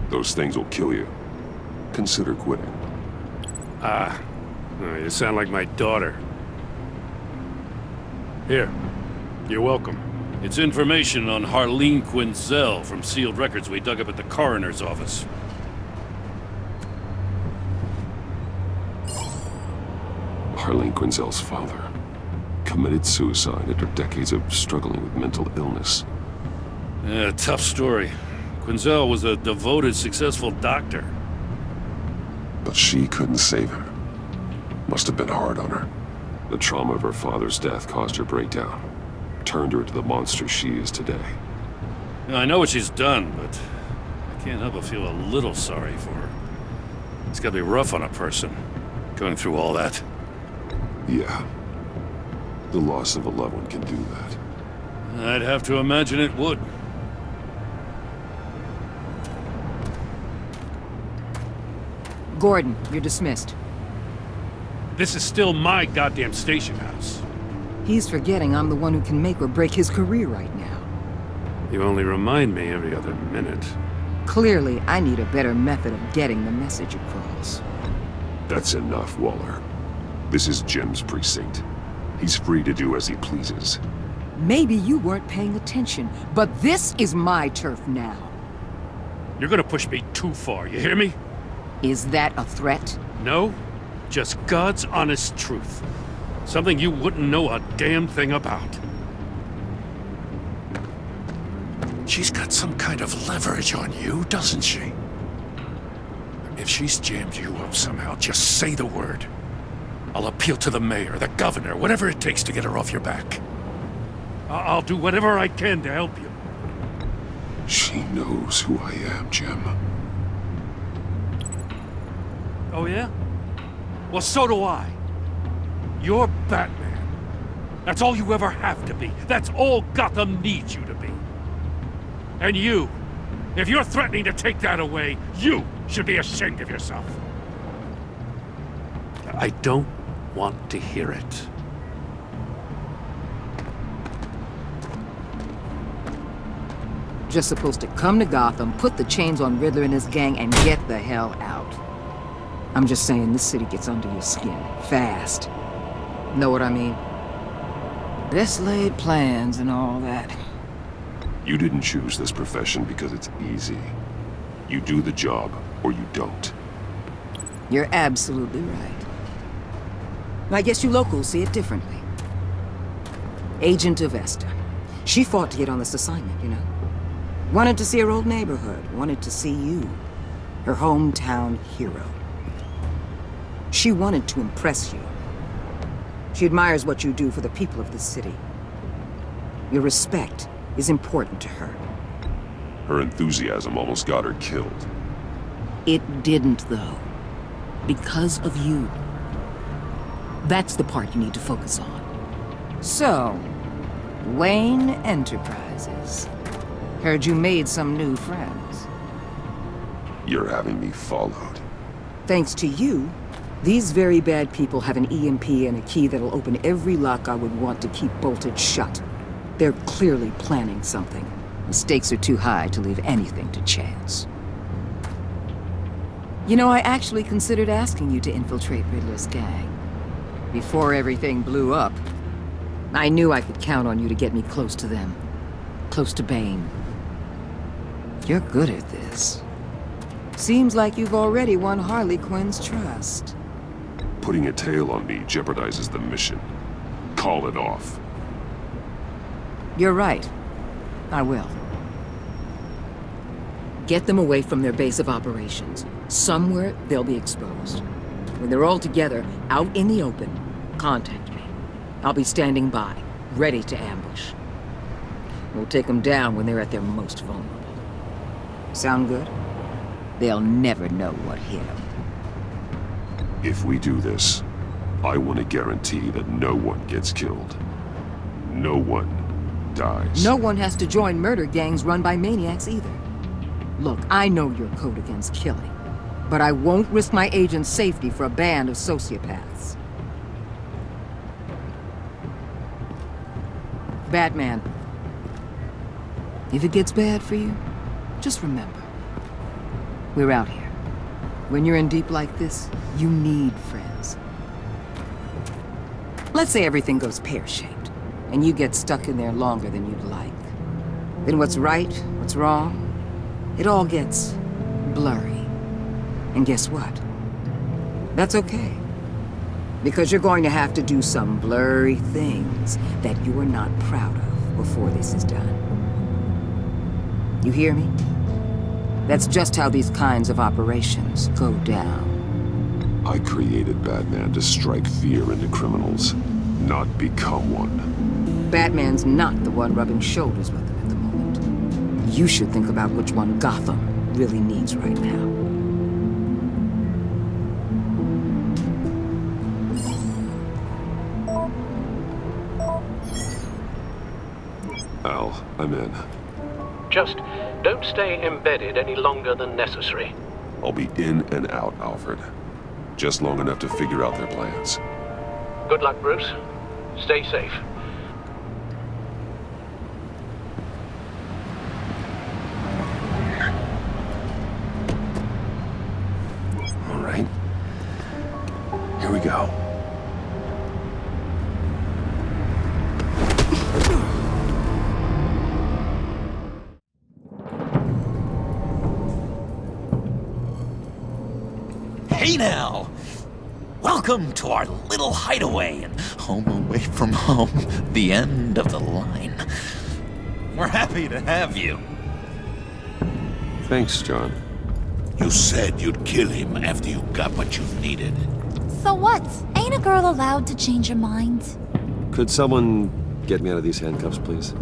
Those things will kill you. Consider quitting. You sound like my daughter. Here, you're welcome. It's information on Harleen Quinzel from sealed records we dug up at the coroner's office. Harleen Quinzel's father committed suicide after decades of struggling with mental illness. Yeah, tough story. Quinzel was a devoted, successful doctor. But she couldn't save him. Must have been hard on her. The trauma of her father's death caused her breakdown. Turned her into the monster she is today. Now, I know what she's done, but I can't help but feel a little sorry for her. It's gotta be rough on a person, going through all that. Yeah. The loss of a loved one can do that. I'd have to imagine it would. Gordon, you're dismissed. This is still my goddamn station house. He's forgetting I'm the one who can make or break his career right now. You only remind me every other minute. Clearly, I need a better method of getting the message across. That's enough, Waller. This is Jim's precinct. He's free to do as he pleases. Maybe you weren't paying attention, but this is my turf now. You're gonna push me too far, you hear me? Is that a threat? No, just God's honest truth. Something you wouldn't know a damn thing about. She's got some kind of leverage on you, doesn't she? If she's jammed you up somehow, just say the word. I'll appeal to the mayor, the governor, whatever it takes to get her off your back. I'll do whatever I can to help you. She knows who I am, Jim. Oh yeah? Well, so do I. You're Batman. That's all you ever have to be. That's all Gotham needs you to be. And you, if you're threatening to take that away, you should be ashamed of yourself. I don't want to hear it. Just supposed to come to Gotham, put the chains on Riddler and his gang, and get the hell out. I'm just saying, this city gets under your skin. Fast. Know what I mean? Best laid plans and all that. You didn't choose this profession because it's easy. You do the job, or you don't. You're absolutely right. I guess you locals see it differently. Agent of Vesta. She fought to get on this assignment, you know? Wanted to see her old neighborhood. Wanted to see you. Her hometown hero. She wanted to impress you. She admires what you do for the people of this city. Your respect is important to her. Her enthusiasm almost got her killed. It didn't, though. Because of you. That's the part you need to focus on. So, Wayne Enterprises. Heard you made some new friends. You're having me followed. Thanks to you, These very bad people have an EMP and a key that'll open every lock I would want to keep bolted shut. They're clearly planning something. The stakes are too high to leave anything to chance. You know, I actually considered asking you to infiltrate Riddler's gang. Before everything blew up, I knew I could count on you to get me close to them. Close to Bane. You're good at this. Seems like you've already won Harley Quinn's trust. Putting a tail on me jeopardizes the mission. Call it off. You're right. I will. Get them away from their base of operations. Somewhere they'll be exposed. When they're all together, out in the open, contact me. I'll be standing by, ready to ambush. We'll take them down when they're at their most vulnerable. Sound good? They'll never know what hit them. If we do this, I want to guarantee that no one gets killed. No one dies. No one has to join murder gangs run by maniacs either. Look, I know your code against killing, but I won't risk my agent's safety for a band of sociopaths. Batman, if it gets bad for you, just remember, we're out here. When you're in deep like this, you need friends. Let's say everything goes pear-shaped, and you get stuck in there longer than you'd like. Then what's right, what's wrong, it all gets blurry. And guess what? That's okay. Because you're going to have to do some blurry things that you are not proud of before this is done. You hear me? That's just how these kinds of operations go down. I created Batman to strike fear into criminals, not become one. Batman's not the one rubbing shoulders with them at the moment. You should think about which one Gotham really needs right now. Al, I'm in. Just don't stay embedded any longer than necessary. I'll be in and out, Alfred. Just long enough to figure out their plans. Good luck, Bruce. Stay safe. All right. Here we go. Hey now! Welcome to our little hideaway and home away from home, the end of the line. We're happy to have you. Thanks, John. You said you'd kill him after you got what you needed. So what? Ain't a girl allowed to change her mind? Could someone get me out of these handcuffs, please?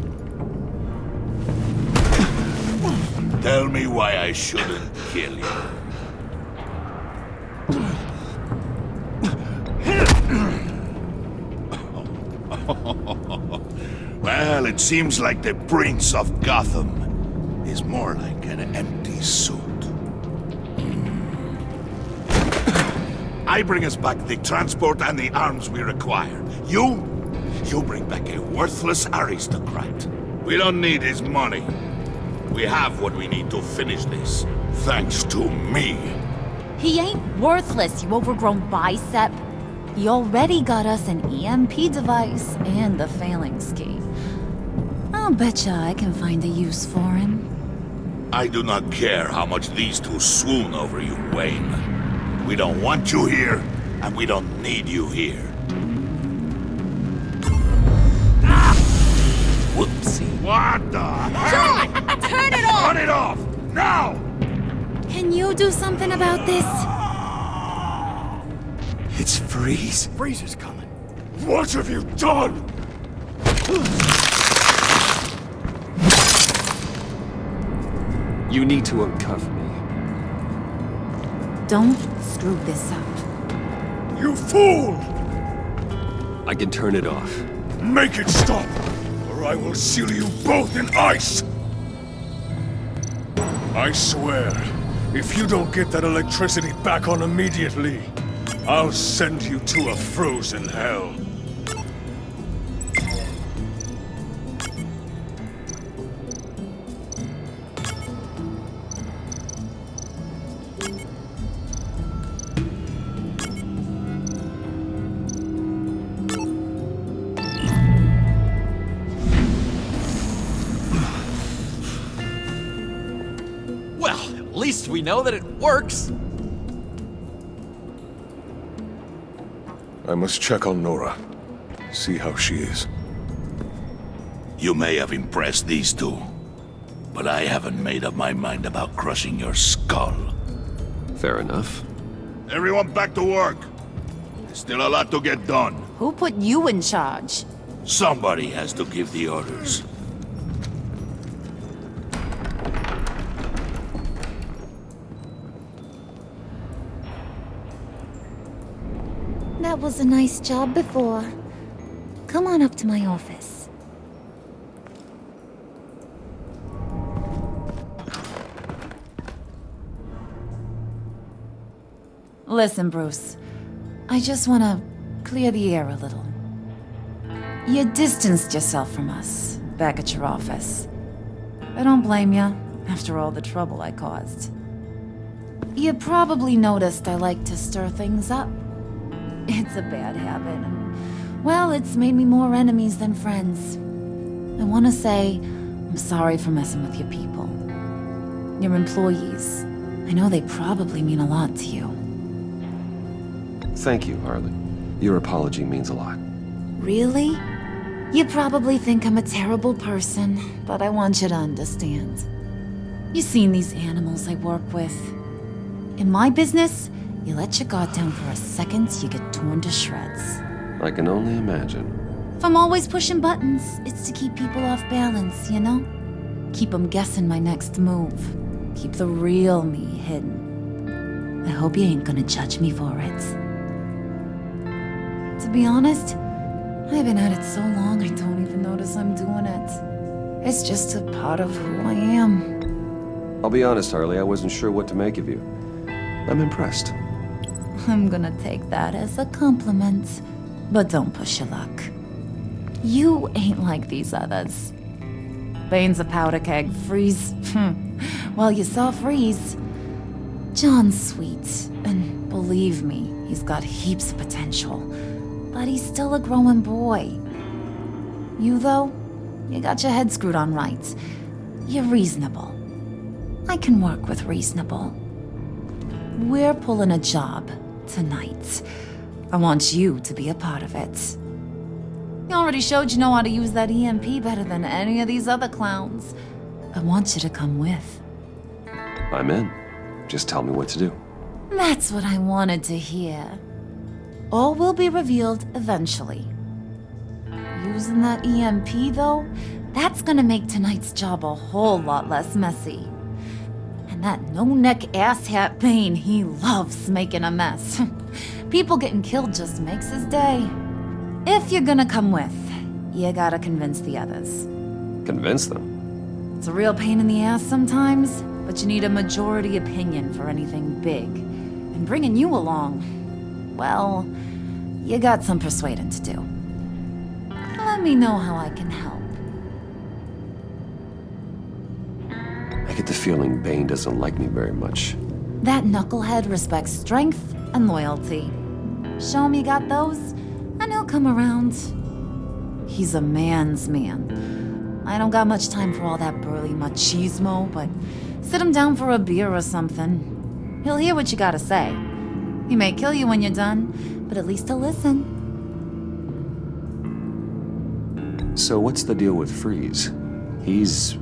Tell me why I shouldn't kill you. Well, it seems like the Prince of Gotham is more like an empty suit. I bring us back the transport and the arms we require. You bring back a worthless aristocrat. We don't need his money. We have what we need to finish this, thanks to me. He ain't worthless, you overgrown bicep. He already got us an EMP device and the phalanx key. I'll betcha I can find a use for him. I do not care how much these two swoon over you, Wayne. We don't want you here, and we don't need you here. Whoopsie. What the hell? John! Turn it off! Turn it off! Now! Can you do something about this? It's Freeze. Freeze is coming. What have you done? You need to uncuff me. Don't screw this up. You fool! I can turn it off. Make it stop, or I will seal you both in ice! I swear, if you don't get that electricity back on immediately, I'll send you to a frozen hell. Well, at least we know that it works. I must check on Nora. See how she is. You may have impressed these two, but I haven't made up my mind about crushing your skull. Fair enough. Everyone back to work. There's still a lot to get done. Who put you in charge? Somebody has to give the orders. That was a nice job before. Come on up to my office. Listen, Bruce. I just want to clear the air a little. You distanced yourself from us back at your office. I don't blame you, after all the trouble I caused. You probably noticed I like to stir things up. It's a bad habit, and, well, it's made me more enemies than friends. I want to say I'm sorry for messing with your people. Your employees. I know they probably mean a lot to you. Thank you, Harley. Your apology means a lot. Really? You probably think I'm a terrible person, but I want you to understand. You've seen these animals I work with. In my business, you let your guard down for a second, you get torn to shreds. I can only imagine. If I'm always pushing buttons, it's to keep people off balance, you know? Keep them guessing my next move. Keep the real me hidden. I hope you ain't gonna judge me for it. To be honest, I've been at it so long I don't even notice I'm doing it. It's just a part of who I am. I'll be honest, Harley, I wasn't sure what to make of you. I'm impressed. I'm gonna take that as a compliment. But don't push your luck. You ain't like these others. Bane's a powder keg. Freeze. Well, you saw Freeze. John's sweet, and believe me, he's got heaps of potential. But he's still a growing boy. You, though, you got your head screwed on right. You're reasonable. I can work with reasonable. We're pulling a job tonight. I want you to be a part of it. You already showed you know how to use that EMP better than any of these other clowns. I want you to come with. I'm in. Just tell me what to do. That's what I wanted to hear. All will be revealed eventually. Using that EMP, though, that's gonna make tonight's job a whole lot less messy. And that no-neck asshat Bane, he loves making a mess. People getting killed just makes his day. If you're gonna come with, you gotta convince the others. Convince them? It's a real pain in the ass sometimes, but you need a majority opinion for anything big. And bringing you along, well, you got some persuading to do. Let me know how I can help. I get the feeling Bane doesn't like me very much. That knucklehead respects strength and loyalty. Show him you got those, and he'll come around. He's a man's man. I don't got much time for all that burly machismo, but sit him down for a beer or something. He'll hear what you gotta say. He may kill you when you're done, but at least he'll listen. So what's the deal with Freeze? He's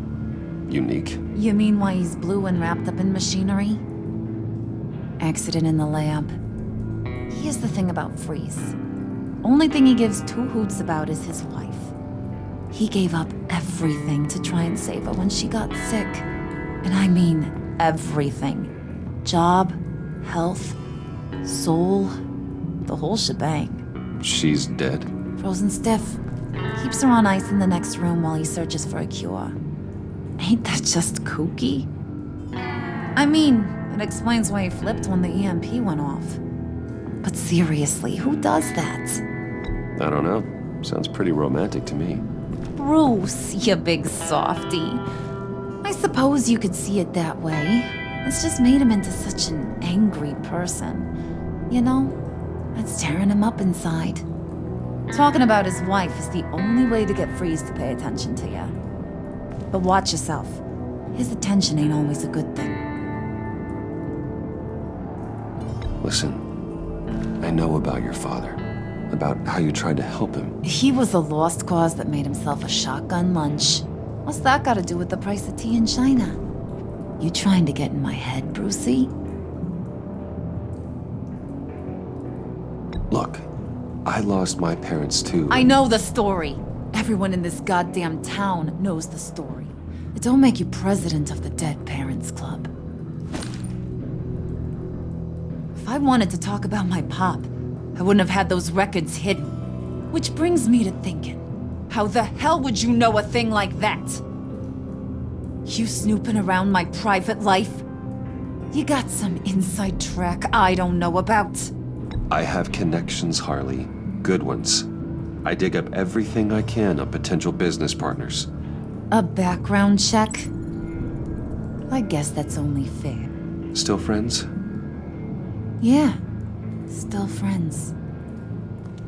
unique. You mean why he's blue and wrapped up in machinery? Accident in the lab. Here's the thing about Freeze. Only thing he gives two hoots about is his wife. He gave up everything to try and save her when she got sick. And I mean everything. Job, health, soul, the whole shebang. She's dead? Frozen stiff. Keeps her on ice in the next room while he searches for a cure. Ain't that just kooky? I mean, it explains why he flipped when the EMP went off. But seriously, who does that? I don't know. Sounds pretty romantic to me. Bruce, you big softy. I suppose you could see it that way. It's just made him into such an angry person. You know, it's tearing him up inside. Talking about his wife is the only way to get Freeze to pay attention to you. But watch yourself. His attention ain't always a good thing. Listen, I know about your father. About how you tried to help him. He was a lost cause that made himself a shotgun lunch. What's that got to do with the price of tea in China? You trying to get in my head, Brucey? Look, I lost my parents too. I know the story. Everyone in this goddamn town knows the story. It don't make you president of the Dead Parents Club. If I wanted to talk about my pop, I wouldn't have had those records hidden. Which brings me to thinking, how the hell would you know a thing like that? You snooping around my private life? You got some inside track I don't know about. I have connections, Harley. Good ones. I dig up everything I can on potential business partners. A background check? I guess that's only fair. Still friends? Yeah. Still friends.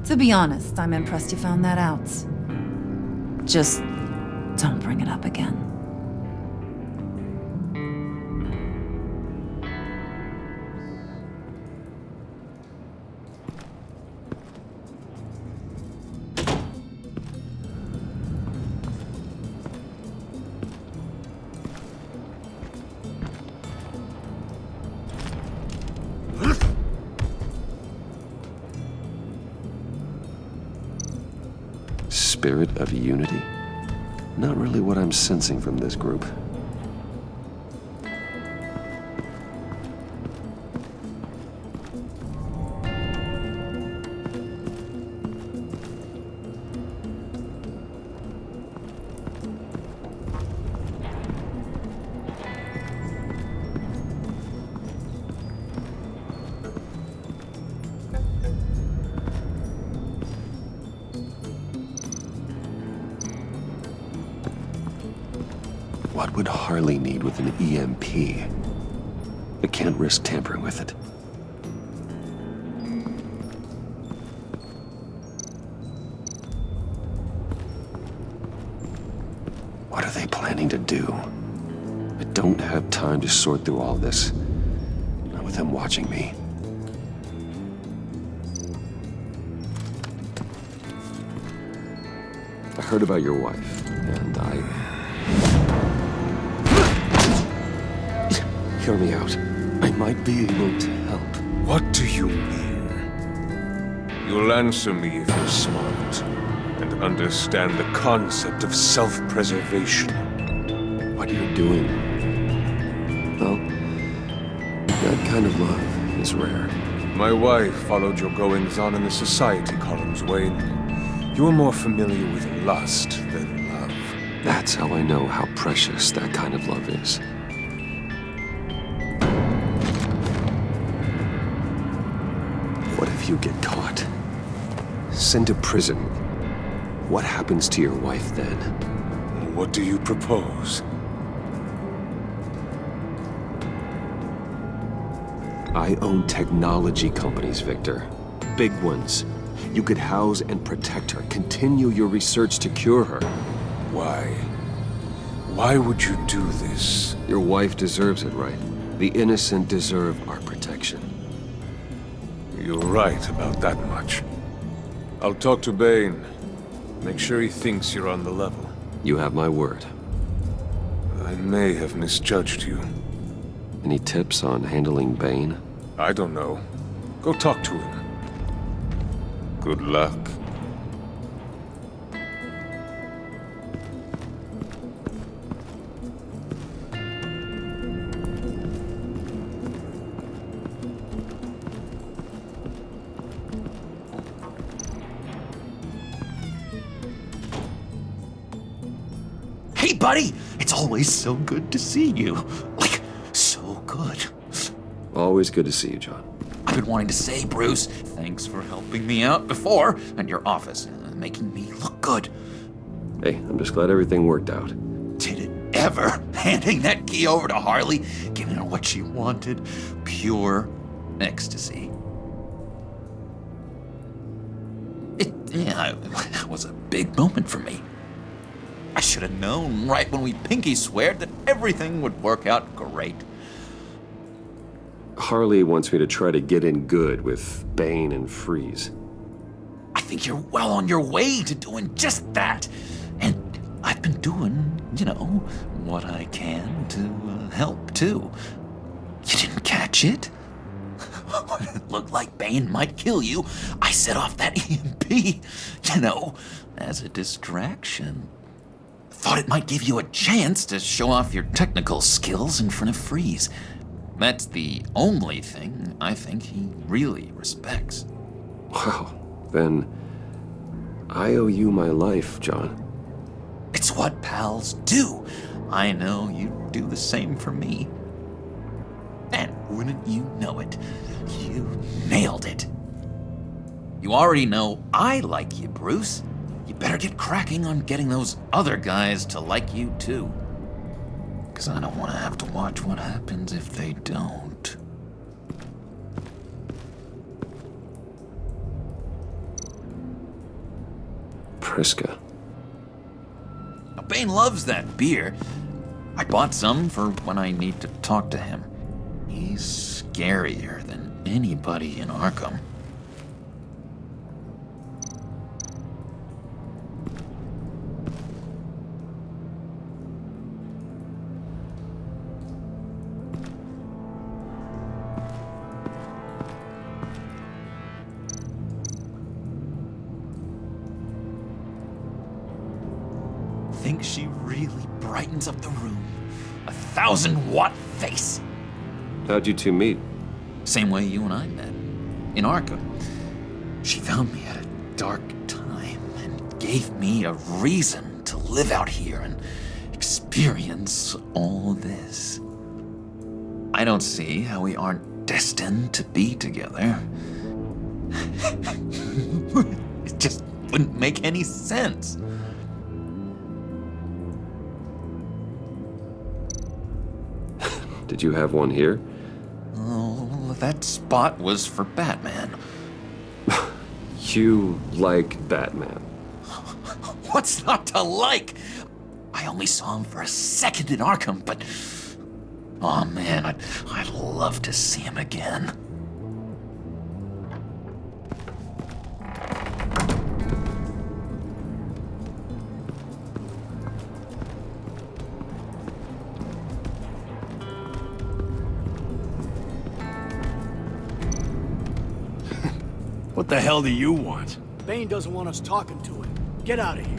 To be honest, I'm impressed you found that out. Just don't bring it up again. Spirit of unity? Not really what I'm sensing from this group. What would Harley need with an EMP? I can't risk tampering with it. What are they planning to do? I don't have time to sort through all this. Not with him watching me. I heard about your wife, and Hear me out. I might be able to help. What do you mean? You'll answer me if you're smart and understand the concept of self-preservation. What you're doing? Well, that kind of love is rare. My wife followed your goings-on in the society columns, Wayne. You are more familiar with lust than love. That's how I know how precious that kind of love is. What if you get caught? Sent to prison. What happens to your wife then? What do you propose? I own technology companies, Victor. Big ones. You could house and protect her. Continue your research to cure her. Why? Why would you do this? Your wife deserves it, right? The innocent deserve our protection. You're right about that much. I'll talk to Bane. Make sure he thinks you're on the level. You have my word. I may have misjudged you. Any tips on handling Bane? I don't know. Go talk to him. Good luck. Hey, buddy! It's always so good to see you. Like, so good. Always good to see you, John. I've been wanting to say, Bruce, thanks for helping me out before, and your office, making me look good. Hey, I'm just glad everything worked out. Did it ever? Handing that key over to Harley, giving her what she wanted, pure ecstasy. It was a big moment for me. I should have known right when we pinky sweared that everything would work out great. Harley wants me to try to get in good with Bane and Freeze. I think you're well on your way to doing just that. And I've been doing, what I can to help, too. You didn't catch it? When it looked like Bane might kill you, I set off that EMP, as a distraction. Thought it might give you a chance to show off your technical skills in front of Freeze. That's the only thing I think he really respects. Wow, then I owe you my life, John. It's what pals do. I know you'd do the same for me. And wouldn't you know it, you nailed it. You already know I like you, Bruce. You better get cracking on getting those other guys to like you too. 'Cause I don't want to have to watch what happens if they don't. Priska. Now, Bane loves that beer. I bought some for when I need to talk to him. He's scarier than anybody in Arkham. Think she really brightens up the room. 1,000-watt face. How'd you two meet? Same way you and I met. In Arkham. She found me at a dark time and gave me a reason to live out here and experience all this. I don't see how we aren't destined to be together. It just wouldn't make any sense. Did you have one here? Oh, that spot was for Batman. You like Batman? What's not to like? I only saw him for a second in Arkham, but... oh man, I'd love to see him again. What the hell do you want? Bane doesn't want us talking to him. Get out of here.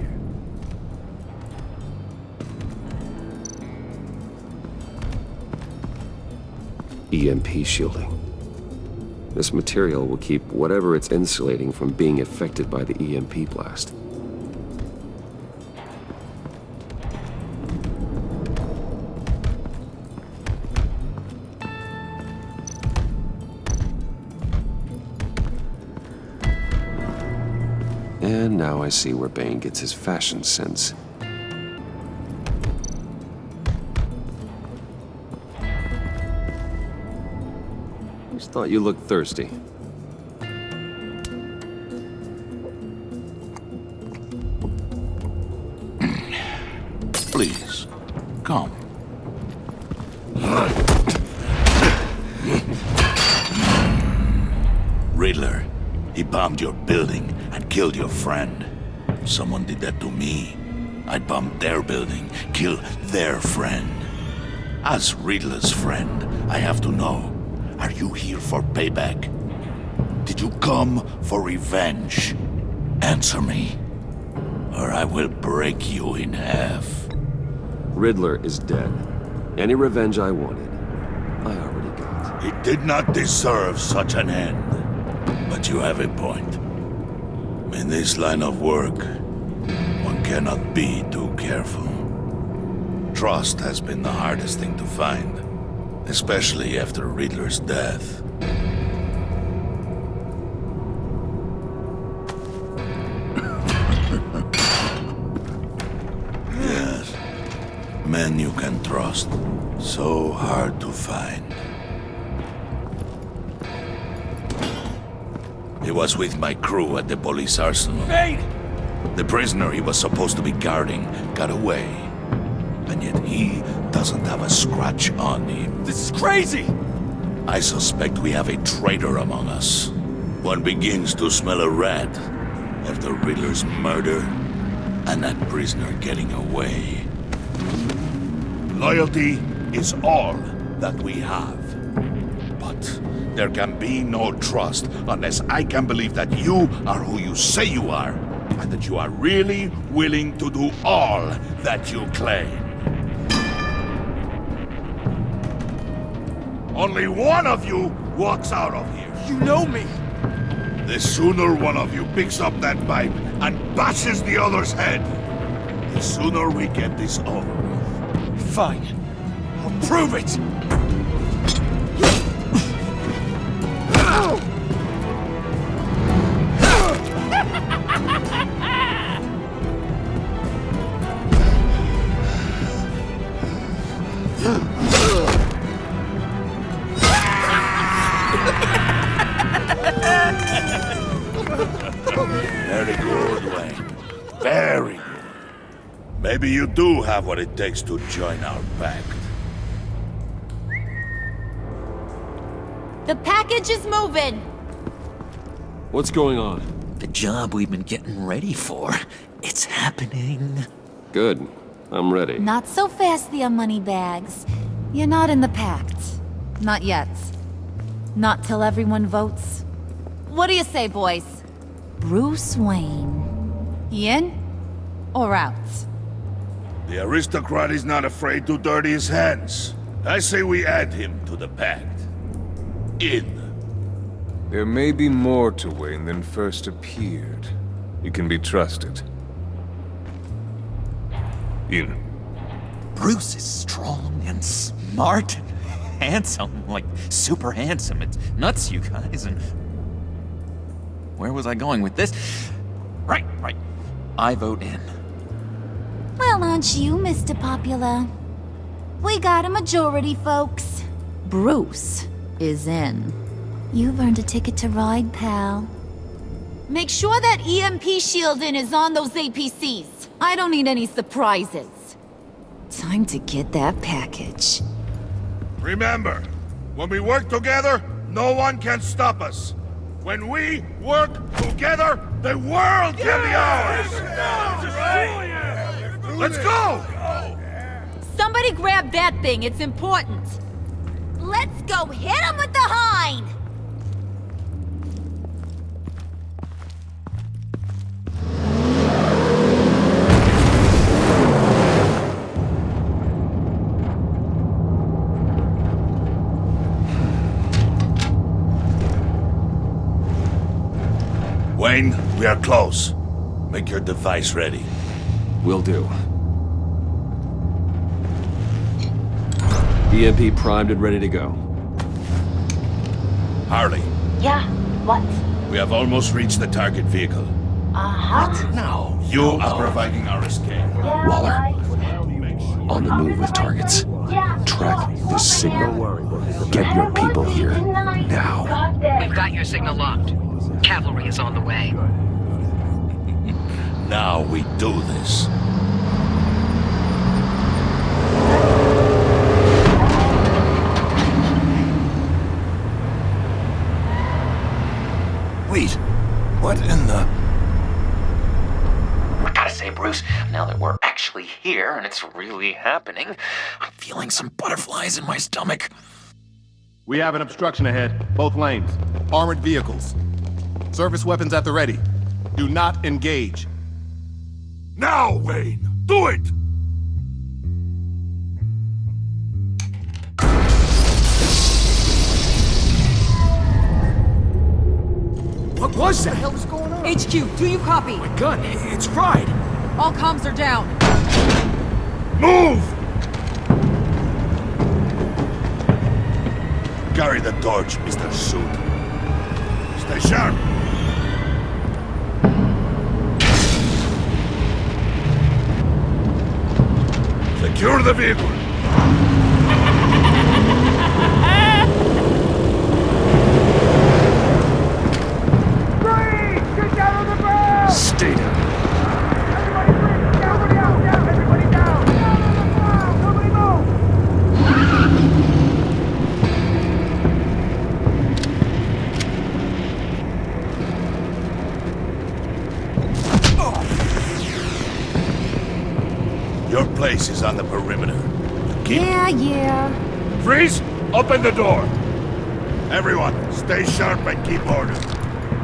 EMP shielding. This material will keep whatever it's insulating from being affected by the EMP blast. And now I see where Bane gets his fashion sense. Just thought you looked thirsty. Please, come. Riddler, he bombed your building and killed your friend. If someone did that to me, I'd bomb their building, kill their friend. As Riddler's friend, I have to know, are you here for payback? Did you come for revenge? Answer me, or I will break you in half. Riddler is dead. Any revenge I wanted, I already got. He did not deserve such an end. But you have a point. In this line of work, one cannot be too careful. Trust has been the hardest thing to find, especially after Riddler's death. man you can trust. So hard to find. He was with my crew at the police arsenal. Bane! The prisoner he was supposed to be guarding got away. And yet he doesn't have a scratch on him. This is crazy! I suspect we have a traitor among us. One begins to smell a rat after Riddler's murder and that prisoner getting away. Loyalty is all that we have. But there can be no trust unless I can believe that you are who you say you are, and that you are really willing to do all that you claim. Only one of you walks out of here. You know me! The sooner one of you picks up that pipe and bashes the other's head, the sooner we get this over with. Fine. I'll prove it! Very good, Wayne. Very good. Maybe you do have what it takes to join our pact. The package is moving! What's going on? The job we've been getting ready for. It's happening. Good. I'm ready. Not so fast, the Moneybags. You're not in the Pact. Not yet. Not till everyone votes. What do you say, boys? Bruce Wayne. He in? Or out? The aristocrat is not afraid to dirty his hands. I say we add him to the pact. In. There may be more to Wayne than first appeared. You can be trusted. In. Bruce is strong and smart and handsome, like super handsome. It's nuts, you guys, and... Where was I going with this? Right. I vote in. Well, aren't you, Mr. Popular? We got a majority, folks. Bruce is in. You've earned a ticket to ride, pal. Make sure that EMP shielding is on those APCs. I don't need any surprises. Time to get that package. Remember, when we work together, no one can stop us. When we work together, the world can be ours! Let's go! Somebody grab that thing, it's important. Let's go hit him with the hind! Wayne, we are close. Make your device ready. Will do. EMP primed and ready to go. Harley. Yeah, what? We have almost reached the target vehicle. What? No. You are providing our escape. Waller. On the move with targets. Track this signal. Get your people here. Now. We've got your signal locked. Cavalry is on the way. Now we do this. Wait, what in the... I gotta say, Bruce, now that we're actually here and it's really happening, I'm feeling some butterflies in my stomach. We have an obstruction ahead, both lanes. Armored vehicles. Service weapons at the ready. Do not engage. Now, Wayne! Do it! What was that? What the hell is going on? HQ, do you copy? My gun, it's fried. All comms are down. Move! Carry the torch, Mr. Suit. Stay sharp. Secure the vehicle! Get down on the ground! Stay down. Everybody down! Everybody down! Down on the ground! Nobody move! Your place is on the perimeter. Yeah. Freeze! Open the door! Everyone, stay sharp and keep order.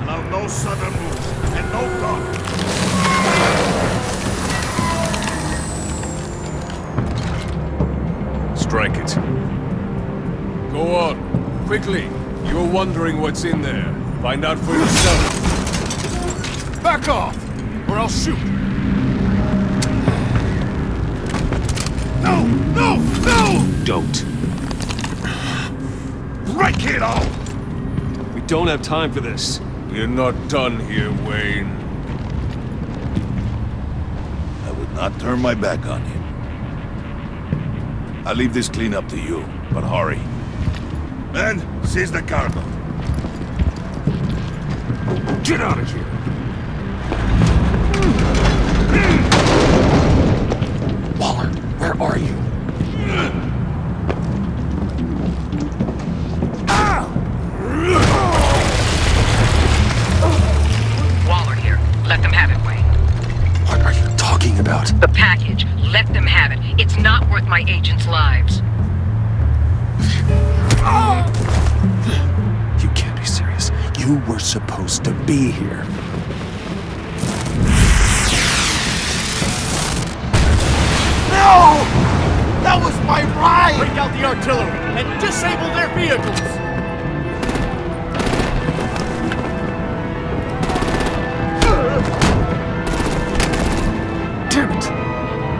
Allow no sudden moves and no talk. Strike it. Go on. Quickly. You're wondering what's in there. Find out for yourself. Back off, or I'll shoot. No! Don't. Break it all! We don't have time for this. We're not done here, Wayne. I would not turn my back on you. I'll leave this clean up to you, but hurry. Men, seize the cargo. Get out of here! Waller, where are you? Waller here. Let them have it, Wayne. What are you talking about? The package. Let them have it. It's not worth my agents' lives. You can't be serious. You were supposed to be here. No! That was my ride! Break out the artillery and disable their vehicles! Damn it!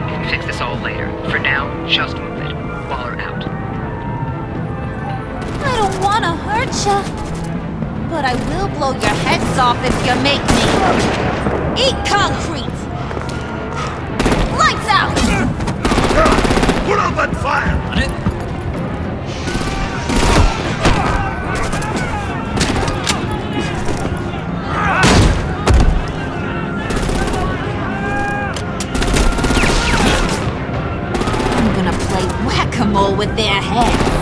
We can fix this all later. For now, just move it. Waller out. I don't want to hurt ya, but I will blow your heads off if you make me. Eat concrete! Lights out! Put out that fire! I'm gonna play whack-a-mole with their heads.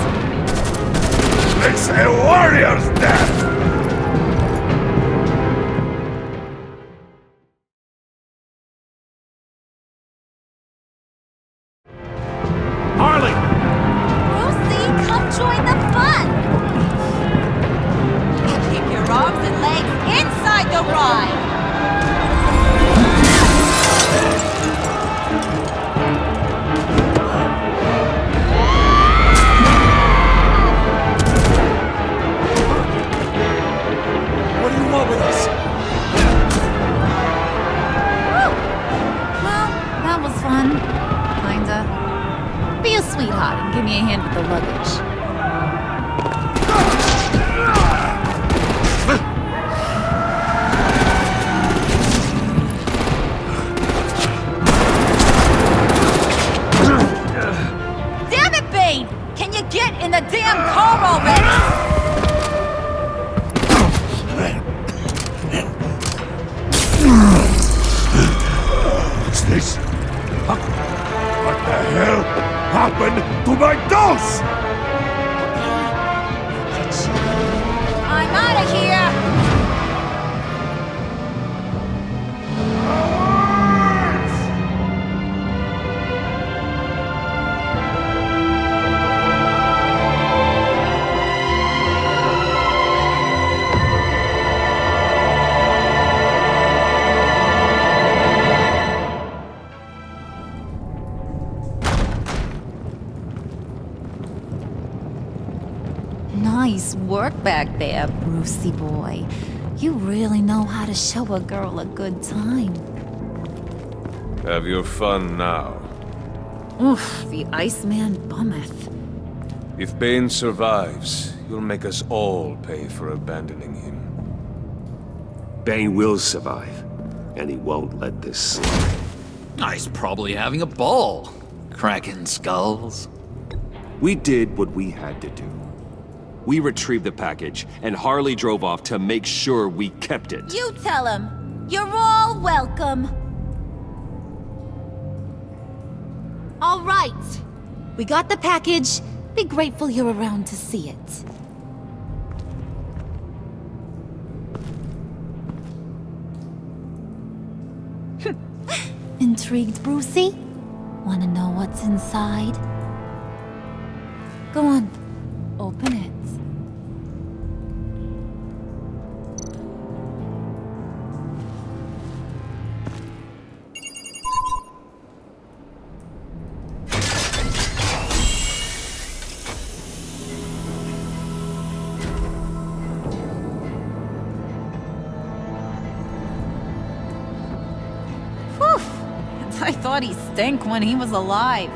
It's a warrior's death! Harley! Lucy, come join the fun! Keep your arms and legs inside the ride! What do you want with us? Woo! Well, that was fun. Kinda. Be a sweetheart and give me a hand with the luggage. Damn it, Bane! Can you get in the damn car already? What's this? What the hell happened to my dose? I'm out of here! Nice work back there, Brucey boy. You really know how to show a girl a good time. Have your fun now. Oof, the Iceman bummeth. If Bane survives, you'll make us all pay for abandoning him. Bane will survive, and he won't let this slide. He's probably having a ball. Cracking skulls? We did what we had to do. We retrieved the package, and Harley drove off to make sure we kept it. You tell him. You're all welcome. All right. We got the package. Be grateful you're around to see it. Intrigued, Brucey? Wanna know what's inside? Go on. Open it. I thought he stank when he was alive.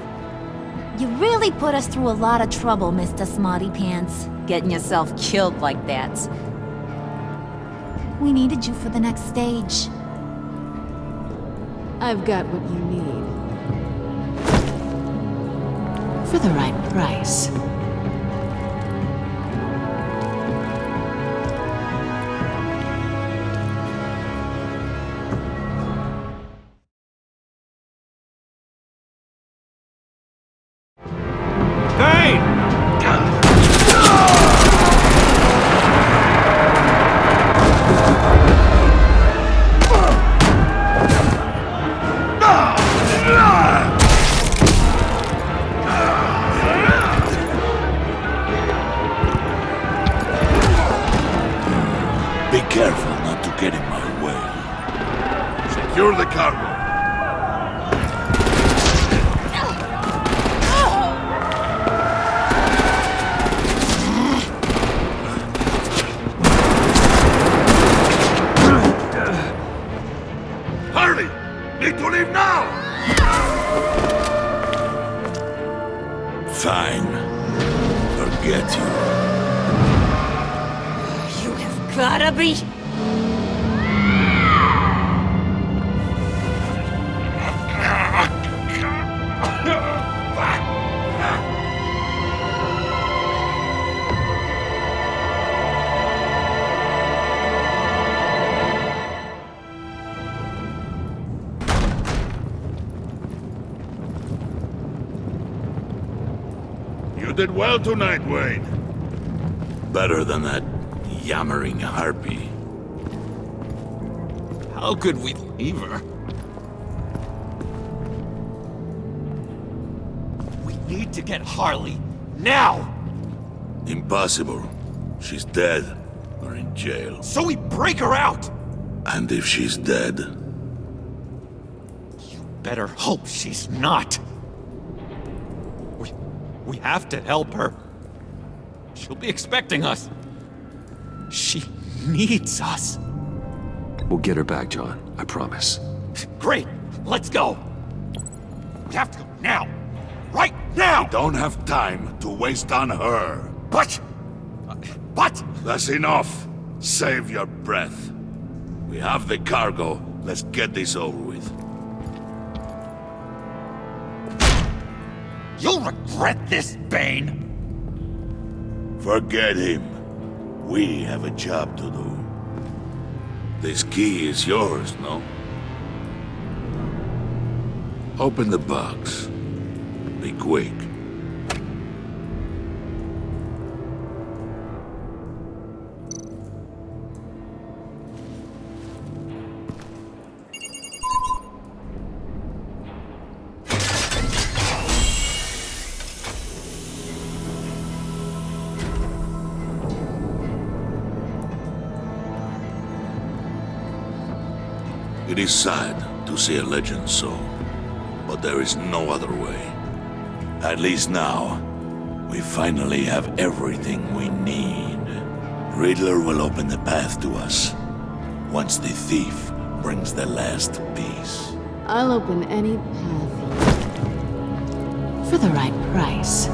You really put us through a lot of trouble, Mr. Smarty Pants. Getting yourself killed like that. We needed you for the next stage. I've got what you need. For the right price. Be careful not to get in my way. Secure the cargo. Harley! Need to leave now! Fine. Forget you. Gotta be... You did well tonight, Wade. Better than that yammering harpy. How could we leave her? We need to get Harley, now! Impossible. She's dead, or in jail. So we break her out! And if she's dead... You better hope she's not. We have to help her. She'll be expecting us. She needs us. We'll get her back, John. I promise. Great. Let's go. We have to go now. Right now! We don't have time to waste on her. But... That's enough. Save your breath. We have the cargo. Let's get this over with. You'll regret this, Bane! Forget him. We have a job to do. This key is yours, no? Open the box. Be quick. It is sad to see a legend so, but there is no other way. At least now, we finally have everything we need. Riddler will open the path to us, once the thief brings the last piece. I'll open any path. For the right price.